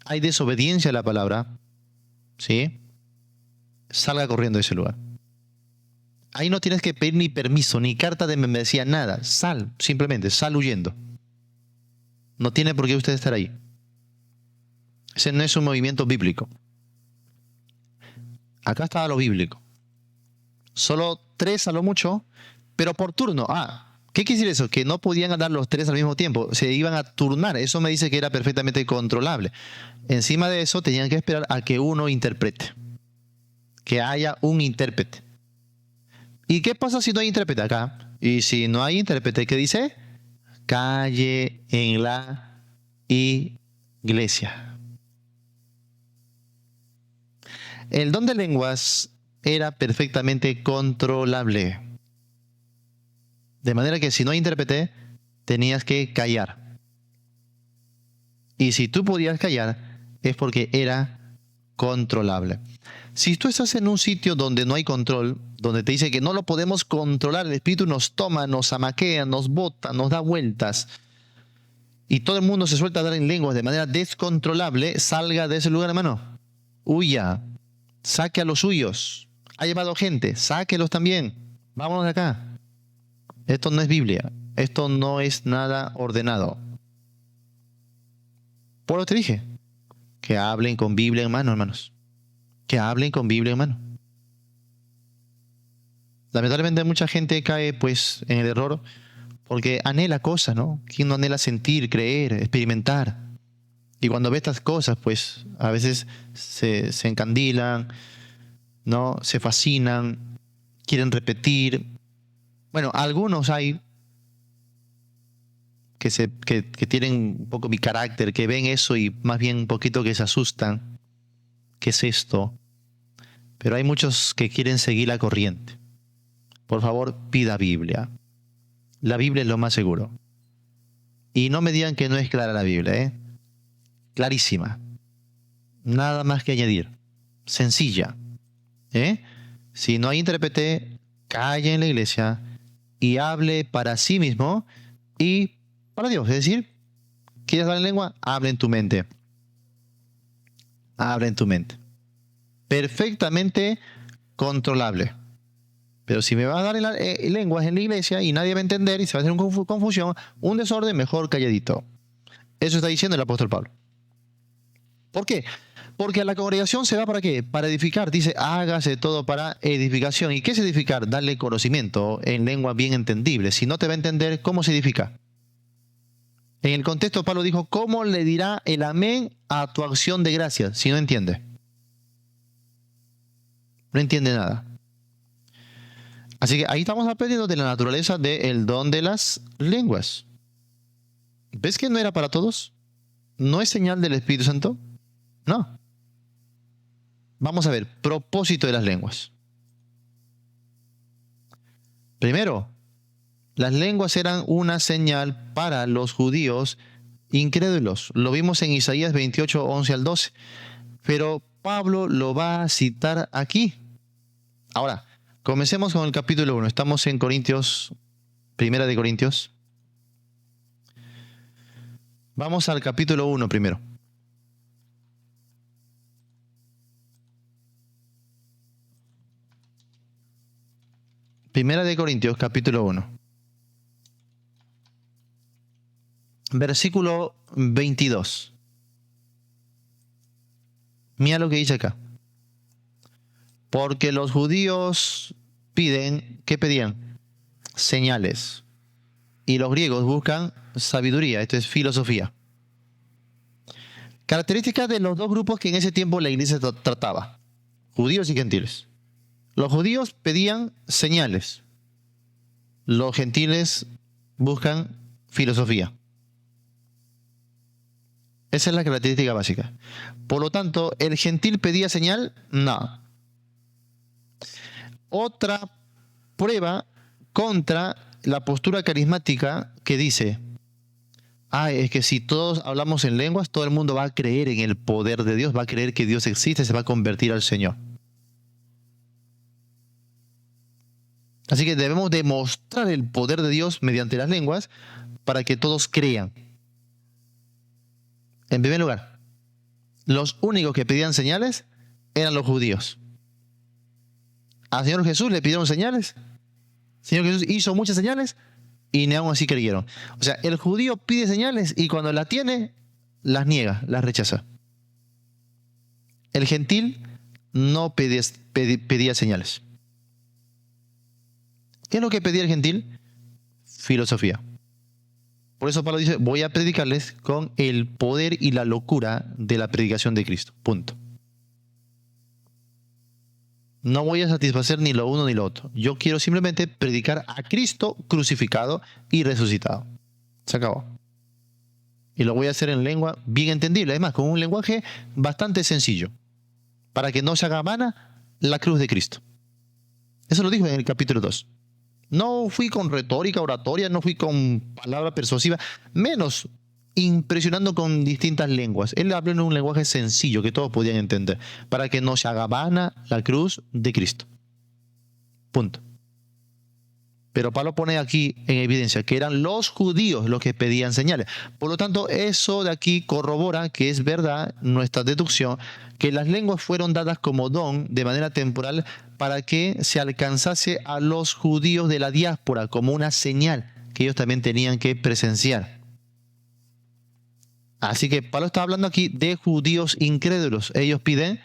Speaker 1: hay desobediencia a la palabra, ¿sí? Salga corriendo de ese lugar. Ahí no tienes que pedir ni permiso, ni carta de membresía, nada. Simplemente sal huyendo. No tiene por qué usted estar ahí. Ese no es un movimiento bíblico. Acá estaba lo bíblico. Solo 3 a lo mucho, pero por turno. ¿Qué quiere decir eso? Que no podían andar los 3 al mismo tiempo. Se iban a turnar. Eso me dice que era perfectamente controlable. Encima de eso, tenían que esperar a que uno interprete. Que haya un intérprete. ¿Y qué pasa si no hay intérprete acá? Y si no hay intérprete, ¿qué dice? Calle en la iglesia. El don de lenguas era perfectamente controlable. De manera que si no hay intérprete, tenías que callar. Y si tú podías callar, es porque era controlable. Si tú estás en un sitio donde no hay control, donde te dice que no lo podemos controlar, el espíritu nos toma, nos amaquea, nos bota, nos da vueltas, y todo el mundo se suelta a dar en lenguas de manera descontrolable, salga de ese lugar, hermano. Huya. Saque a los suyos. Ha llevado gente, sáquelos también. Vámonos de acá. Esto no es Biblia. Esto no es nada ordenado. Por lo que te dije, que hablen con Biblia en mano, hermanos. Que hablen con Biblia en mano. Lamentablemente mucha gente cae pues en el error porque anhela cosas, ¿no? ¿Quién no anhela sentir, creer, experimentar? Y cuando ve estas cosas, pues a veces se encandilan, ¿no? Se fascinan, quieren repetir. Bueno, algunos hay que tienen un poco mi carácter, que ven eso y más bien un poquito que se asustan. ¿Qué es esto? Pero hay muchos que quieren seguir la corriente. Por favor, pida Biblia. La Biblia es lo más seguro. Y no me digan que no es clara la Biblia, ¿eh? Clarísima. Nada más que añadir. Sencilla. Si no hay intérprete, calle en la iglesia y hable para sí mismo y para Dios. Es decir, ¿quieres hablar en lengua? Habla en tu mente. Habla en tu mente. Perfectamente controlable. Pero si me vas a dar lenguas en la iglesia y nadie va a entender y se va a hacer una confusión, un desorden, mejor calladito. Eso está diciendo el apóstol Pablo. ¿Por qué? Porque a la congregación se va ¿para qué? Para edificar. Dice, hágase todo para edificación. ¿Y qué es edificar? Darle conocimiento en lengua bien entendible. Si no te va a entender, ¿cómo se edifica? En el contexto, Pablo dijo, ¿cómo le dirá el amén a tu acción de gracias si no entiende? No entiende nada. Así que ahí estamos aprendiendo de la naturaleza del don de las lenguas. ¿Ves que no era para todos? ¿No es señal del Espíritu Santo? No. Vamos a ver, propósito de las lenguas. Primero, las lenguas eran una señal para los judíos incrédulos. Lo vimos en Isaías 28, 11 al 12. Pero Pablo lo va a citar aquí. Ahora, comencemos con el capítulo 1. Estamos en Corintios, Primera de Corintios. Vamos al capítulo 1 primero. Primera de Corintios, capítulo 1. Versículo 22. Mira lo que dice acá. Porque los judíos piden, ¿qué pedían? Señales. Y los griegos buscan sabiduría, esto es filosofía. Características de los dos grupos que en ese tiempo la iglesia trataba, judíos y gentiles. Los judíos pedían señales. Los gentiles buscan filosofía. Esa es la característica básica. Por lo tanto, ¿el gentil pedía señal? No. Otra prueba contra la postura carismática que dice, es que si todos hablamos en lenguas, todo el mundo va a creer en el poder de Dios, va a creer que Dios existe y se va a convertir al Señor. Así que debemos demostrar el poder de Dios mediante las lenguas para que todos crean. En primer lugar, los únicos que pedían señales eran los judíos. Al Señor Jesús le pidieron señales. El Señor Jesús hizo muchas señales y ni aún así creyeron. O sea, el judío pide señales y cuando las tiene, las niega, las rechaza. El gentil no pedía señales. ¿Qué es lo que pedía el gentil? Filosofía. Por eso Pablo dice, voy a predicarles con el poder y la locura de la predicación de Cristo. Punto. No voy a satisfacer ni lo uno ni lo otro. Yo quiero simplemente predicar a Cristo crucificado y resucitado. Se acabó. Y lo voy a hacer en lengua bien entendible. Además, con un lenguaje bastante sencillo. Para que no se haga vana la cruz de Cristo. Eso lo dijo en el capítulo 2. No fui con retórica, oratoria, no fui con palabra persuasiva, menos impresionando con distintas lenguas. Él habló en un lenguaje sencillo que todos podían entender, para que no se haga vana la cruz de Cristo. Punto. Pero Pablo pone aquí en evidencia que eran los judíos los que pedían señales. Por lo tanto, eso de aquí corrobora que es verdad nuestra deducción, que las lenguas fueron dadas como don de manera temporal para que se alcanzase a los judíos de la diáspora como una señal que ellos también tenían que presenciar. Así que Pablo está hablando aquí de judíos incrédulos. Ellos piden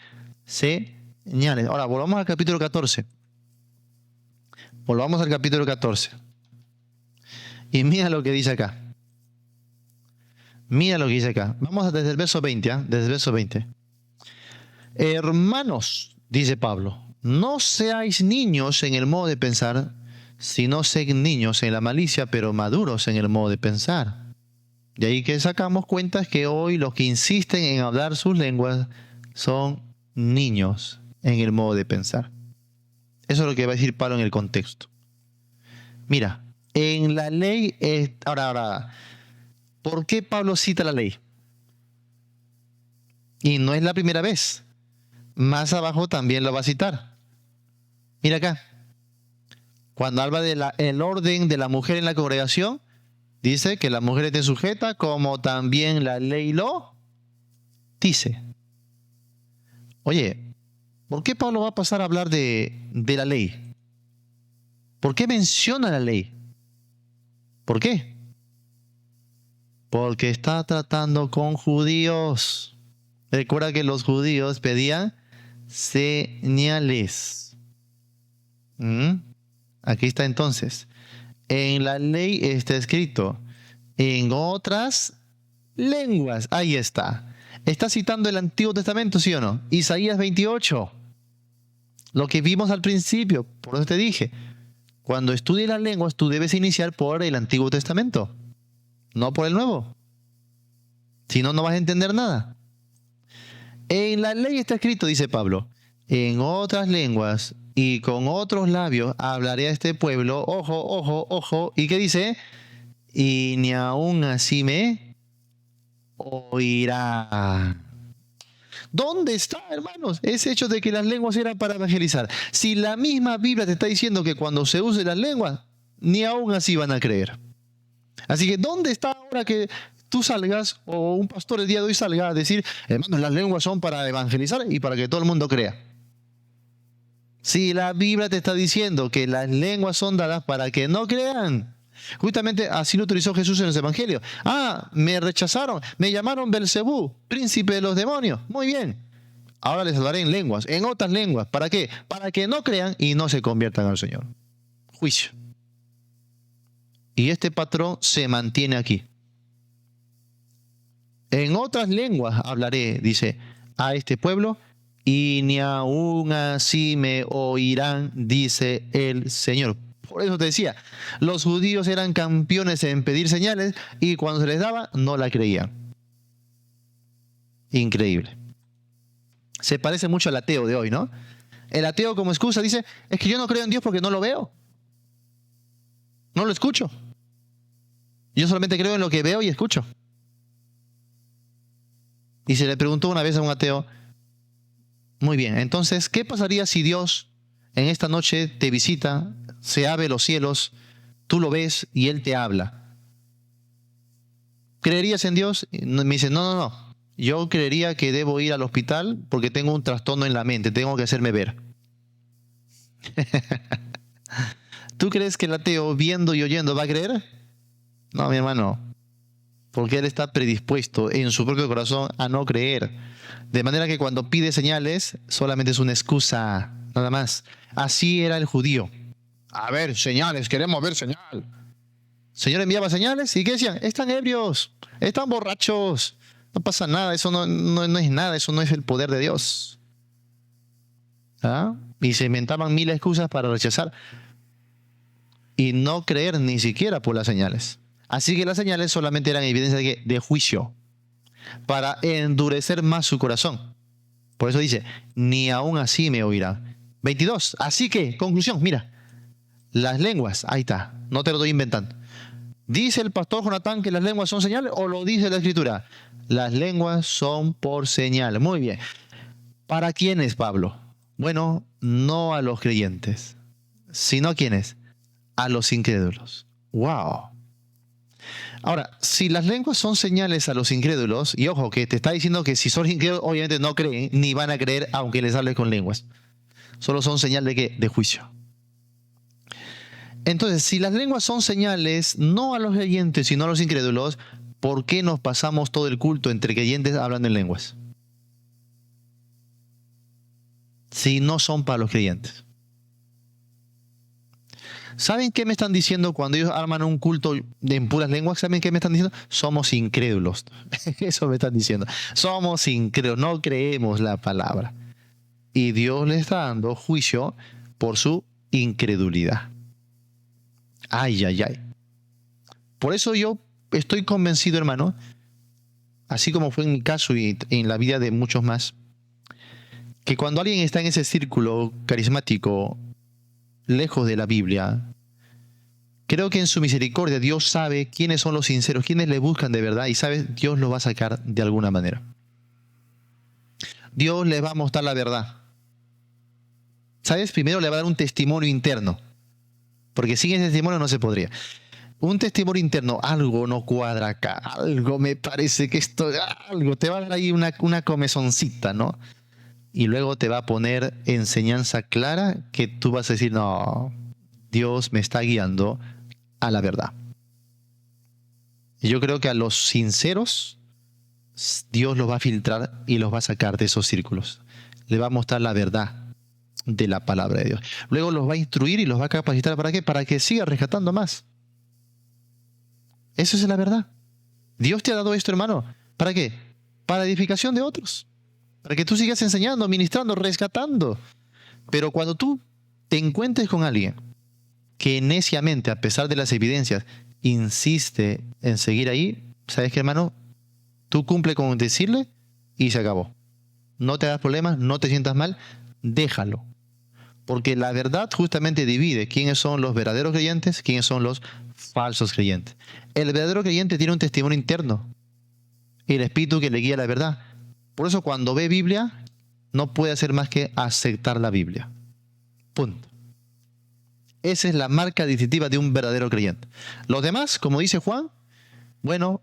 Speaker 1: señales. Ahora, volvamos al capítulo 14. Volvamos al capítulo 14. Y mira lo que dice acá. Mira lo que dice acá. Vamos desde el verso 20. Desde el verso 20. Hermanos, dice Pablo, no seáis niños en el modo de pensar, sino sed niños en la malicia, pero maduros en el modo de pensar. De ahí que sacamos cuentas que hoy los que insisten en hablar sus lenguas son niños en el modo de pensar. Eso es lo que va a decir Pablo en el contexto. Mira, en la ley, ahora, ¿por qué Pablo cita la ley? Y no es la primera vez. Más abajo también lo va a citar. Mira acá. Cuando habla del orden de la mujer en la congregación, dice que la mujer esté sujeta como también la ley lo dice. Oye, ¿por qué Pablo va a pasar a hablar de la ley? ¿Por qué menciona la ley? ¿Por qué? Porque está tratando con judíos. Recuerda que los judíos pedían señales. Aquí está entonces. En la ley está escrito, en otras lenguas. Ahí está. ¿Está citando el Antiguo Testamento, sí o no? Isaías 28. Lo que vimos al principio. Por eso te dije, cuando estudies las lenguas, tú debes iniciar por el Antiguo Testamento, no por el Nuevo. Si no, no vas a entender nada. En la ley está escrito, dice Pablo, en otras lenguas y con otros labios hablaré a este pueblo, ojo, ojo, ojo. ¿Y qué dice? Y ni aún así me oirá. ¿Dónde está, hermanos, ese hecho de que las lenguas eran para evangelizar? Si la misma Biblia te está diciendo que cuando se use las lenguas, ni aún así van a creer. Así que, ¿dónde está ahora que tú salgas o un pastor el día de hoy salga a decir, hermanos, las lenguas son para evangelizar y para que todo el mundo crea? Si la Biblia te está diciendo que las lenguas son dadas para que no crean. Justamente así lo utilizó Jesús en los evangelios. Me rechazaron, me llamaron Belcebú, príncipe de los demonios. Muy bien. Ahora les hablaré en lenguas, en otras lenguas. ¿Para qué? Para que no crean y no se conviertan al Señor. Juicio. Y este patrón se mantiene aquí. En otras lenguas hablaré, dice, a este pueblo, y ni aún así me oirán, dice el Señor. Por eso te decía, los judíos eran campeones en pedir señales y cuando se les daba, no la creían. Increíble. Se parece mucho al ateo de hoy, ¿no? El ateo como excusa dice, es que yo no creo en Dios porque no lo veo. No lo escucho. Yo solamente creo en lo que veo y escucho. Y se le preguntó una vez a un ateo, muy bien, entonces, ¿qué pasaría si Dios en esta noche te visita, se abre los cielos, tú lo ves y Él te habla? ¿Creerías en Dios? Y me dice, no. Yo creería que debo ir al hospital porque tengo un trastorno en la mente, tengo que hacerme ver. ¿Tú crees que el ateo viendo y oyendo va a creer? No, mi hermano, porque él está predispuesto en su propio corazón a no creer. De manera que cuando pide señales, solamente es una excusa, nada más. Así era el judío. A ver, señales, queremos ver señal. El Señor enviaba señales y ¿qué decían? Están ebrios, están borrachos. No pasa nada, eso no es nada, eso no es el poder de Dios. ¿Ah? Y se inventaban mil excusas para rechazar y no creer ni siquiera por las señales. Así que las señales solamente eran evidencia de juicio, para endurecer más su corazón. Por eso dice, ni aún así me oirán. 22. Así que, conclusión, mira, las lenguas, ahí está, no te lo estoy inventando. ¿Dice el pastor Jonatán que las lenguas son señales o lo dice la Escritura? Las lenguas son por señal. Muy bien. ¿Para quiénes, Pablo? Bueno, no a los creyentes, sino a quiénes, a los incrédulos. ¡Wow! Ahora, si las lenguas son señales a los incrédulos, y ojo, que te está diciendo que si son incrédulos, obviamente no creen, ni van a creer aunque les hables con lenguas. Solo son señal de ¿qué? De juicio. Entonces, si las lenguas son señales, no a los creyentes, sino a los incrédulos, ¿por qué nos pasamos todo el culto entre creyentes hablando en lenguas? Si no son para los creyentes. ¿Saben qué me están diciendo cuando ellos arman un culto en puras lenguas? ¿Saben qué me están diciendo? Somos incrédulos. Eso me están diciendo. Somos incrédulos, no creemos la palabra. Y Dios le está dando juicio por su incredulidad. Ay, ay, ay. Por eso yo estoy convencido, hermano, así como fue en mi caso y en la vida de muchos más, que cuando alguien está en ese círculo carismático, lejos de la Biblia, creo que en su misericordia Dios sabe quiénes son los sinceros, quiénes le buscan de verdad, y sabe, Dios los va a sacar de alguna manera. Dios les va a mostrar la verdad. ¿Sabes? Primero le va a dar un testimonio interno, porque sin ese testimonio no se podría. Un testimonio interno, algo no cuadra acá, algo me parece que esto, algo, te va a dar ahí una comezoncita, ¿no? Y luego te va a poner enseñanza clara que tú vas a decir, no, Dios me está guiando a la verdad. Y yo creo que a los sinceros, Dios los va a filtrar y los va a sacar de esos círculos. Le va a mostrar la verdad de la palabra de Dios. Luego los va a instruir y los va a capacitar. ¿Para qué? Para que siga rescatando más. Eso es la verdad. Dios te ha dado esto, hermano. ¿Para qué? Para edificación de otros. Para que tú sigas enseñando, ministrando, rescatando. Pero cuando tú te encuentres con alguien que neciamente, a pesar de las evidencias, insiste en seguir ahí, ¿sabes qué, hermano? Tú cumple con decirle y se acabó. No te hagas problemas, no te sientas mal, déjalo. Porque la verdad justamente divide quiénes son los verdaderos creyentes, quiénes son los falsos creyentes. El verdadero creyente tiene un testimonio interno. El espíritu que le guía la verdad. Por eso cuando ve Biblia, no puede hacer más que aceptar la Biblia. Punto. Esa es la marca distintiva de un verdadero creyente. Los demás, como dice Juan, bueno,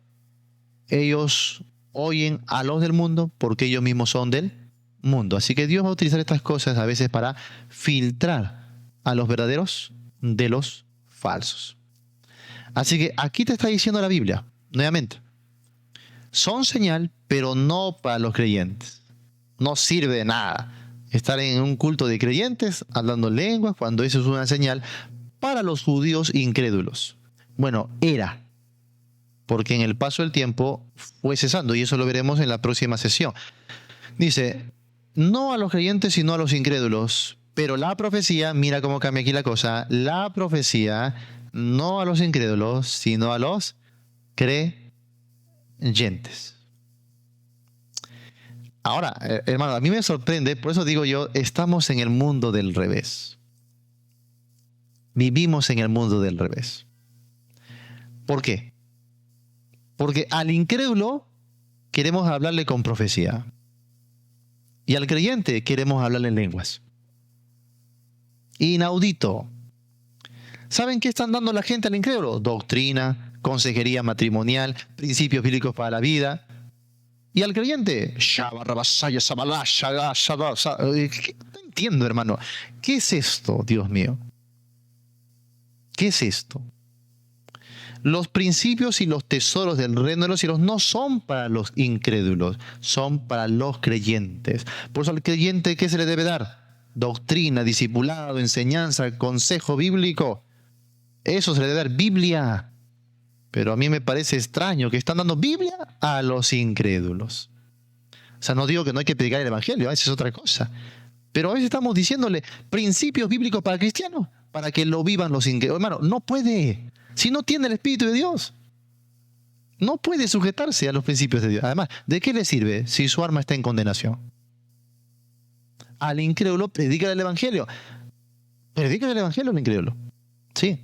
Speaker 1: ellos oyen a los del mundo porque ellos mismos son del mundo. Así que Dios va a utilizar estas cosas a veces para filtrar a los verdaderos de los falsos. Así que aquí te está diciendo la Biblia, nuevamente, son señal, pero no para los creyentes. No sirve de nada estar en un culto de creyentes hablando lenguas cuando eso es una señal para los judíos incrédulos. Bueno, era, porque en el paso del tiempo fue cesando y eso lo veremos en la próxima sesión. Dice, no a los creyentes sino a los incrédulos, pero la profecía, mira cómo cambia aquí la cosa, la profecía no a los incrédulos sino a los creyentes. Ahora, hermano, a mí me sorprende, por eso digo yo, estamos en el mundo del revés. Vivimos en el mundo del revés. ¿Por qué? Porque al incrédulo queremos hablarle con profecía. Y al creyente queremos hablarle en lenguas. Inaudito. ¿Saben qué están dando la gente al incrédulo? Doctrina, consejería matrimonial, principios bíblicos para la vida. Y al creyente, no entiendo, hermano. ¿Qué es esto, Dios mío? ¿Qué es esto? Los principios y los tesoros del reino de los cielos no son para los incrédulos, son para los creyentes. Por eso al creyente, ¿qué se le debe dar? Doctrina, discipulado, enseñanza, consejo bíblico. Eso se le debe dar, Biblia. Pero a mí me parece extraño que están dando Biblia a los incrédulos. O sea, no digo que no hay que predicar el evangelio, esa es otra cosa. Pero a veces estamos diciéndole principios bíblicos para cristianos, para que lo vivan los incrédulos. Hermano, no puede. Si no tiene el Espíritu de Dios, no puede sujetarse a los principios de Dios. Además, ¿de qué le sirve si su alma está en condenación? Al incrédulo, predica el evangelio. Predica el evangelio al incrédulo. Sí.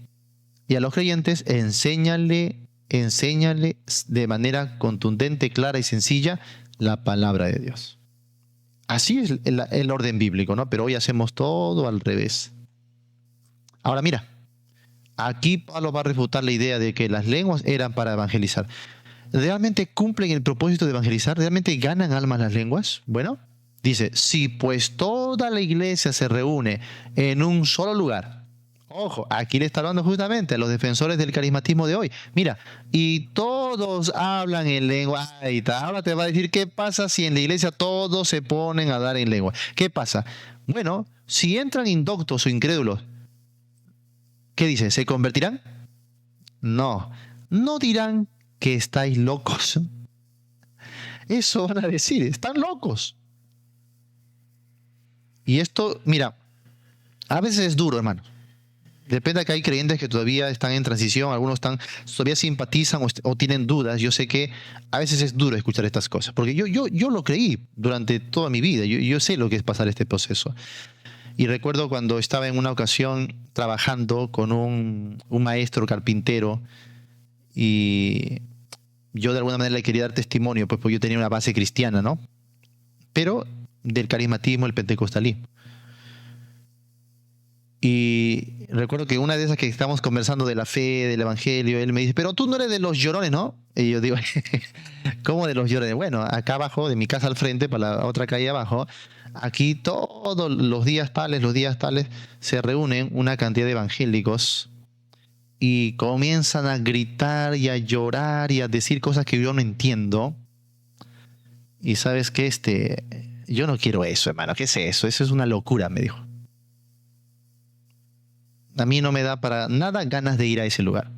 Speaker 1: Y a los creyentes, enséñale de manera contundente, clara y sencilla la palabra de Dios. Así es el orden bíblico, ¿no? Pero hoy hacemos todo al revés. Ahora mira, aquí Pablo va a refutar la idea de que las lenguas eran para evangelizar. ¿Realmente cumplen el propósito de evangelizar? ¿Realmente ganan almas las lenguas? Bueno, dice, si pues toda la iglesia se reúne en un solo lugar. Ojo, aquí le está hablando justamente a los defensores del carismatismo de hoy. Mira, y todos hablan en lengua. Ahí está. Ahora te va a decir qué pasa si en la iglesia todos se ponen a hablar en lengua. ¿Qué pasa? Bueno, si entran indoctos o incrédulos, ¿qué dice? ¿Se convertirán? No, no dirán que estáis locos. Eso van a decir, están locos. Y esto, mira, a veces es duro, hermano. Depende de que hay creyentes que todavía están en transición, algunos todavía simpatizan o tienen dudas. Yo sé que a veces es duro escuchar estas cosas, porque yo lo creí durante toda mi vida. Yo sé lo que es pasar este proceso. Y recuerdo cuando estaba en una ocasión trabajando con un maestro carpintero y yo de alguna manera le quería dar testimonio, pues porque yo tenía una base cristiana, ¿no? Pero del carismatismo, el pentecostalismo. Y recuerdo que una de esas que estábamos conversando de la fe, del evangelio, él me dice, pero tú no eres de los llorones, ¿no? Y yo digo, ¿cómo de los llorones? Bueno, acá abajo, de mi casa al frente, para la otra calle abajo, aquí todos los días tales, se reúnen una cantidad de evangélicos y comienzan a gritar y a llorar y a decir cosas que yo no entiendo. Y sabes qué, yo no quiero eso, hermano, ¿qué es eso? Eso es una locura, me dijo. A mí no me da para nada ganas de ir a ese lugar.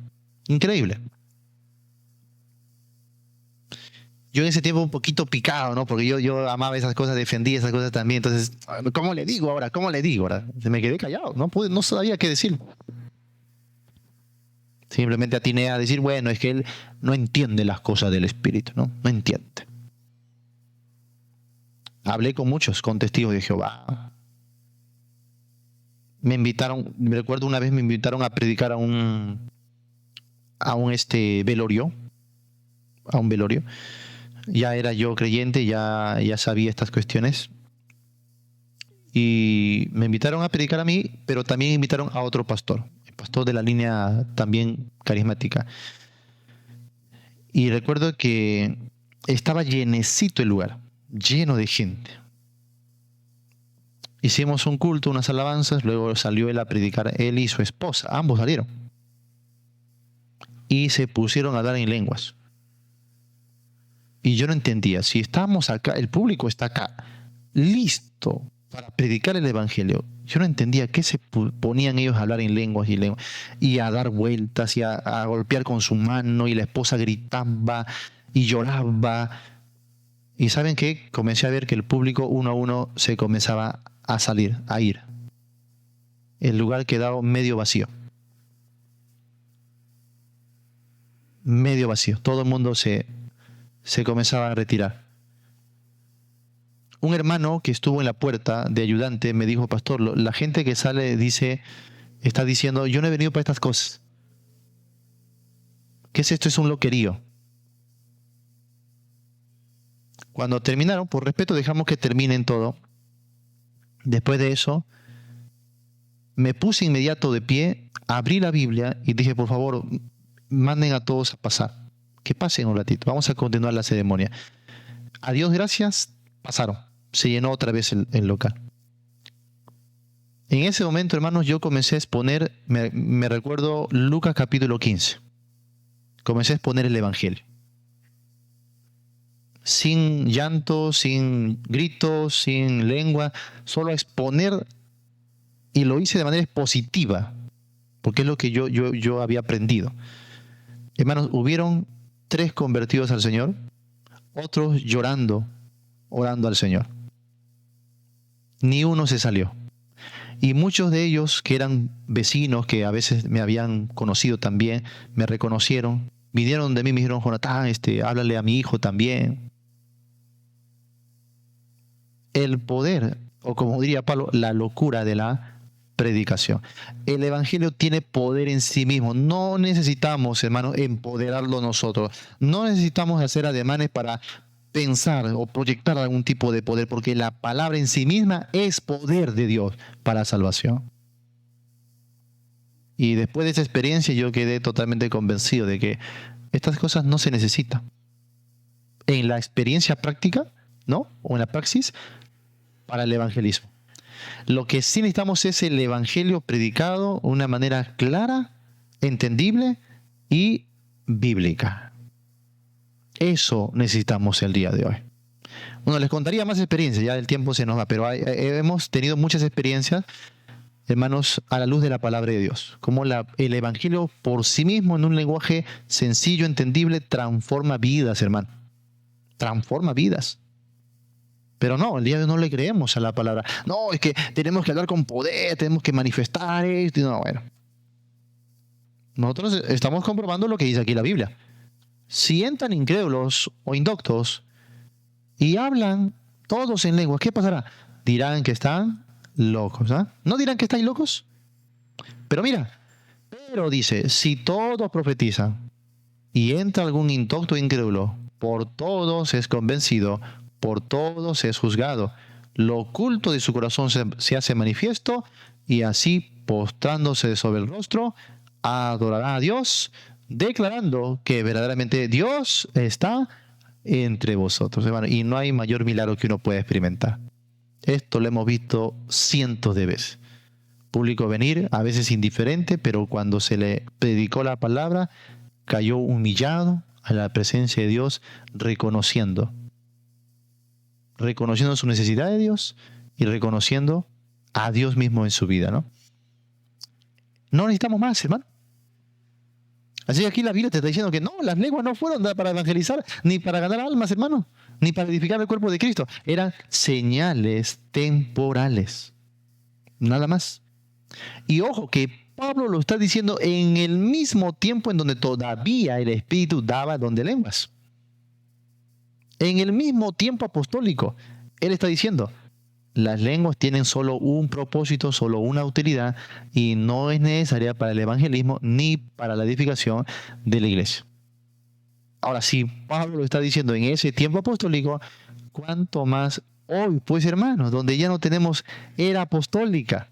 Speaker 1: Increíble. Yo en ese tiempo un poquito picado, ¿no? Porque yo amaba esas cosas, defendía esas cosas también. Entonces, ¿cómo le digo ahora? ¿Cómo le digo ahora? Me quedé callado, no sabía qué decir. Simplemente atiné a decir, bueno, es que él no entiende las cosas del Espíritu, ¿no? No entiende. Hablé con muchos, con testigos de Jehová. Me invitaron, me recuerdo una vez me invitaron a predicar a un velorio, a un velorio. Ya era yo creyente, ya sabía estas cuestiones. Y me invitaron a predicar a mí, pero también invitaron a otro pastor, el pastor de la línea también carismática. Y recuerdo que estaba llenecito el lugar, lleno de gente. Hicimos un culto, unas alabanzas, luego salió él a predicar, él y su esposa, ambos salieron. Y se pusieron a hablar en lenguas. Y yo no entendía, si estamos acá, el público está acá, listo para predicar el evangelio. Yo no entendía qué se ponían ellos a hablar en lenguas y a dar vueltas y a golpear con su mano, y la esposa gritaba y lloraba. Y ¿saben qué? Comencé a ver que el público uno a uno se comenzaba a salir, a ir. El lugar quedaba medio vacío. Medio vacío. Todo el mundo se comenzaba a retirar. Un hermano que estuvo en la puerta de ayudante me dijo, pastor, la gente que sale está diciendo, yo no he venido para estas cosas. ¿Qué es esto? Es un loquerío. Cuando terminaron, por respeto, dejamos que terminen todo. Después de eso, me puse inmediato de pie, abrí la Biblia y dije, por favor, manden a todos a pasar. Que pasen un ratito. Vamos a continuar la ceremonia. A Dios gracias, pasaron. Se llenó otra vez el local. En ese momento, hermanos, yo comencé a exponer, me recuerdo Lucas capítulo 15. comencé a exponer el Evangelio. Sin llanto, sin gritos, sin lengua, solo a exponer, y lo hice de manera expositiva, porque es lo que yo había aprendido. Hermanos, hubieron 3 convertidos al Señor, otros llorando, orando al Señor. Ni uno se salió. Y muchos de ellos, que eran vecinos, que a veces me habían conocido también, me reconocieron, vinieron de mí y me dijeron: Jonatán, háblale a mi hijo también. El poder, o como diría Pablo, la locura de la predicación. El Evangelio tiene poder en sí mismo. No necesitamos, hermanos, empoderarlo nosotros. No necesitamos hacer ademanes para pensar o proyectar algún tipo de poder, porque la palabra en sí misma es poder de Dios para salvación. Y después de esa experiencia yo quedé totalmente convencido de que estas cosas no se necesitan. En la experiencia práctica, ¿no? O en la praxis, para el evangelismo. Lo que sí necesitamos es el evangelio predicado de una manera clara, entendible y bíblica. Eso necesitamos el día de hoy. Bueno, les contaría más experiencias, ya el tiempo se nos va, pero hemos tenido muchas experiencias, hermanos, a la luz de la palabra de Dios. Como el evangelio por sí mismo, en un lenguaje sencillo, entendible, transforma vidas, hermano. Transforma vidas. Pero no, el día de hoy no le creemos a la palabra. No, es que tenemos que hablar con poder, tenemos que manifestar esto. No, bueno. Nosotros estamos comprobando lo que dice aquí la Biblia. Si entran incrédulos o indoctos y hablan todos en lenguas, ¿qué pasará? Dirán que están locos. ¿Ah? ¿No dirán que están locos? Pero mira, pero dice, si todos profetizan y entra algún indocto o incrédulo, por todos es convencido, por todos es juzgado. Lo oculto de su corazón se hace manifiesto, y así, postrándose sobre el rostro, adorará a Dios, declarando que verdaderamente Dios está entre vosotros, hermano. Y no hay mayor milagro que uno pueda experimentar. Esto lo hemos visto cientos de veces. Público venir, a veces indiferente, pero cuando se le predicó la palabra, cayó humillado a la presencia de Dios, reconociendo su necesidad de Dios y reconociendo a Dios mismo en su vida, ¿no? No necesitamos más, hermano. Así que aquí la Biblia te está diciendo que no, las lenguas no fueron para evangelizar, ni para ganar almas, hermano, ni para edificar el cuerpo de Cristo. Eran señales temporales. Nada más. Y ojo, que Pablo lo está diciendo en el mismo tiempo en donde todavía el Espíritu daba don de lenguas. En el mismo tiempo apostólico, él está diciendo, las lenguas tienen solo un propósito, solo una utilidad, y no es necesaria para el evangelismo ni para la edificación de la iglesia. Ahora, si Pablo lo está diciendo en ese tiempo apostólico, ¿cuánto más hoy, pues, hermanos, donde ya no tenemos era apostólica?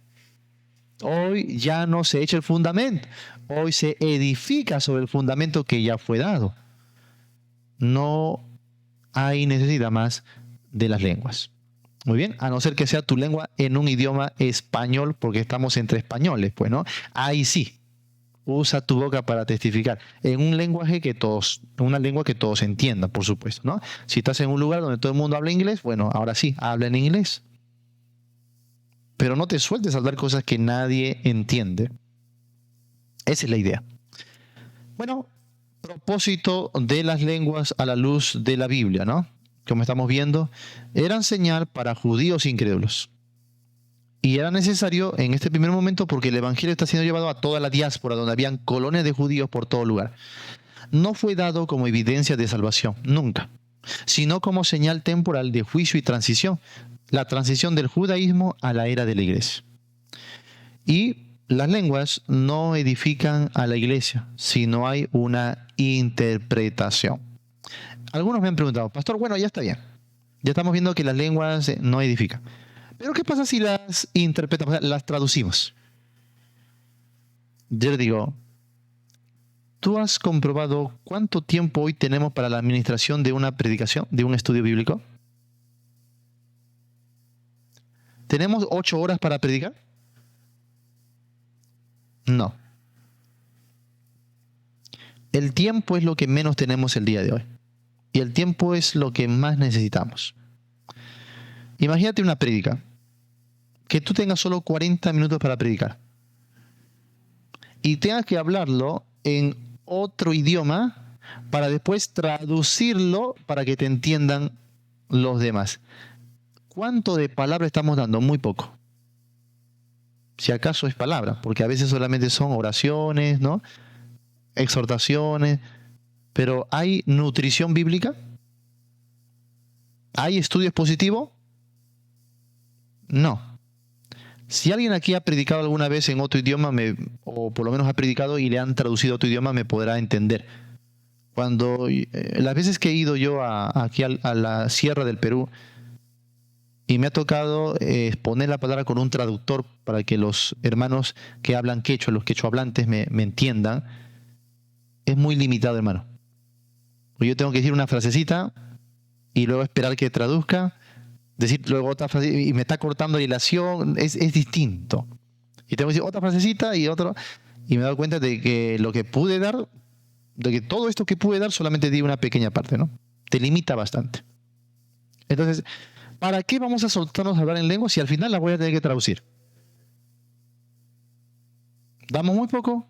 Speaker 1: Hoy ya no se echa el fundamento, hoy se edifica sobre el fundamento que ya fue dado. No hay necesidad más de las lenguas. Muy bien, a no ser que sea tu lengua en un idioma español, porque estamos entre españoles, pues, ¿no? Ahí sí, usa tu boca para testificar en un lenguaje una lengua que todos entiendan, por supuesto, ¿no? Si estás en un lugar donde todo el mundo habla inglés, bueno, ahora sí, habla en inglés. Pero no te sueltes a hablar cosas que nadie entiende. Esa es la idea. Bueno, propósito de las lenguas a la luz de la Biblia, ¿no? Como estamos viendo, eran señal para judíos incrédulos. Y era necesario en este primer momento porque el evangelio está siendo llevado a toda la diáspora, donde habían colonias de judíos por todo lugar. No fue dado como evidencia de salvación, nunca, sino como señal temporal de juicio y transición, la transición del judaísmo a la era de la iglesia. Y las lenguas no edifican a la iglesia si no hay una interpretación. Algunos me han preguntado, pastor, bueno, ya está bien. Ya estamos viendo que las lenguas no edifican. Pero ¿qué pasa si las interpretamos, las traducimos? Yo le digo, ¿tú has comprobado cuánto tiempo hoy tenemos para la administración de una predicación, de un estudio bíblico? ¿Tenemos 8 horas para predicar? No. El tiempo es lo que menos tenemos el día de hoy. Y el tiempo es lo que más necesitamos. Imagínate una prédica. Que tú tengas solo 40 minutos para predicar. Y tengas que hablarlo en otro idioma para después traducirlo para que te entiendan los demás. ¿Cuánto de palabra estamos dando? Muy poco. Si acaso es palabra, porque a veces solamente son oraciones, ¿no? Exhortaciones. Pero ¿hay nutrición bíblica? ¿Hay estudio expositivo? No. Si alguien aquí ha predicado alguna vez en otro idioma, o por lo menos ha predicado y le han traducido a otro idioma, me podrá entender. Cuando las veces que he ido yo aquí a la sierra del Perú y me ha tocado exponer la palabra con un traductor para que los hermanos que hablan quechua, los quechohablantes me entiendan, es muy limitado, hermano. Yo tengo que decir una frasecita y luego esperar que traduzca, decir luego otra frase y me está cortando la hilación, es distinto. Y tengo que decir otra frasecita y otro, y me he dado cuenta de que lo que pude dar, de que todo esto que pude dar solamente di una pequeña parte, ¿no? Te limita bastante. Entonces, ¿para qué vamos a soltarnos a hablar en lengua si al final la voy a tener que traducir? Damos muy poco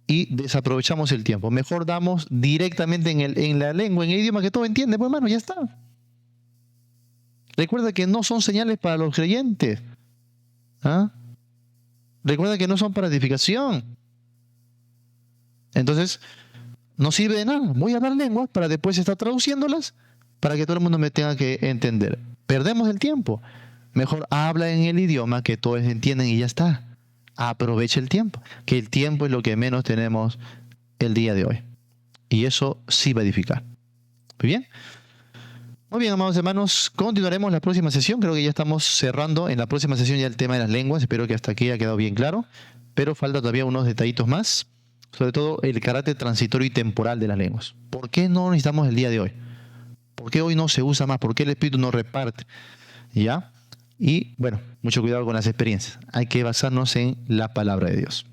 Speaker 1: y desaprovechamos el tiempo. Mejor damos directamente en la lengua, en el idioma que todo entiende, pues hermano, ya está. Recuerda que no son señales para los creyentes. ¿Ah? Recuerda que no son para edificación. Entonces, no sirve de nada. Voy a hablar lenguas para después estar traduciéndolas para que todo el mundo me tenga que entender. Perdemos el tiempo. Mejor habla en el idioma que todos entienden y ya está. Aprovecha el tiempo. Que el tiempo es lo que menos tenemos el día de hoy. Y eso sí va a edificar. Muy bien. Muy bien, amados hermanos, continuaremos la próxima sesión. Creo que ya estamos cerrando en la próxima sesión ya el tema de las lenguas. Espero que hasta aquí haya quedado bien claro. Pero falta todavía unos detallitos más. Sobre todo el carácter transitorio y temporal de las lenguas. ¿Por qué no necesitamos el día de hoy? ¿Por qué hoy no se usa más? ¿Por qué el Espíritu no reparte? ¿Ya? Y bueno, mucho cuidado con las experiencias. Hay que basarnos en la palabra de Dios.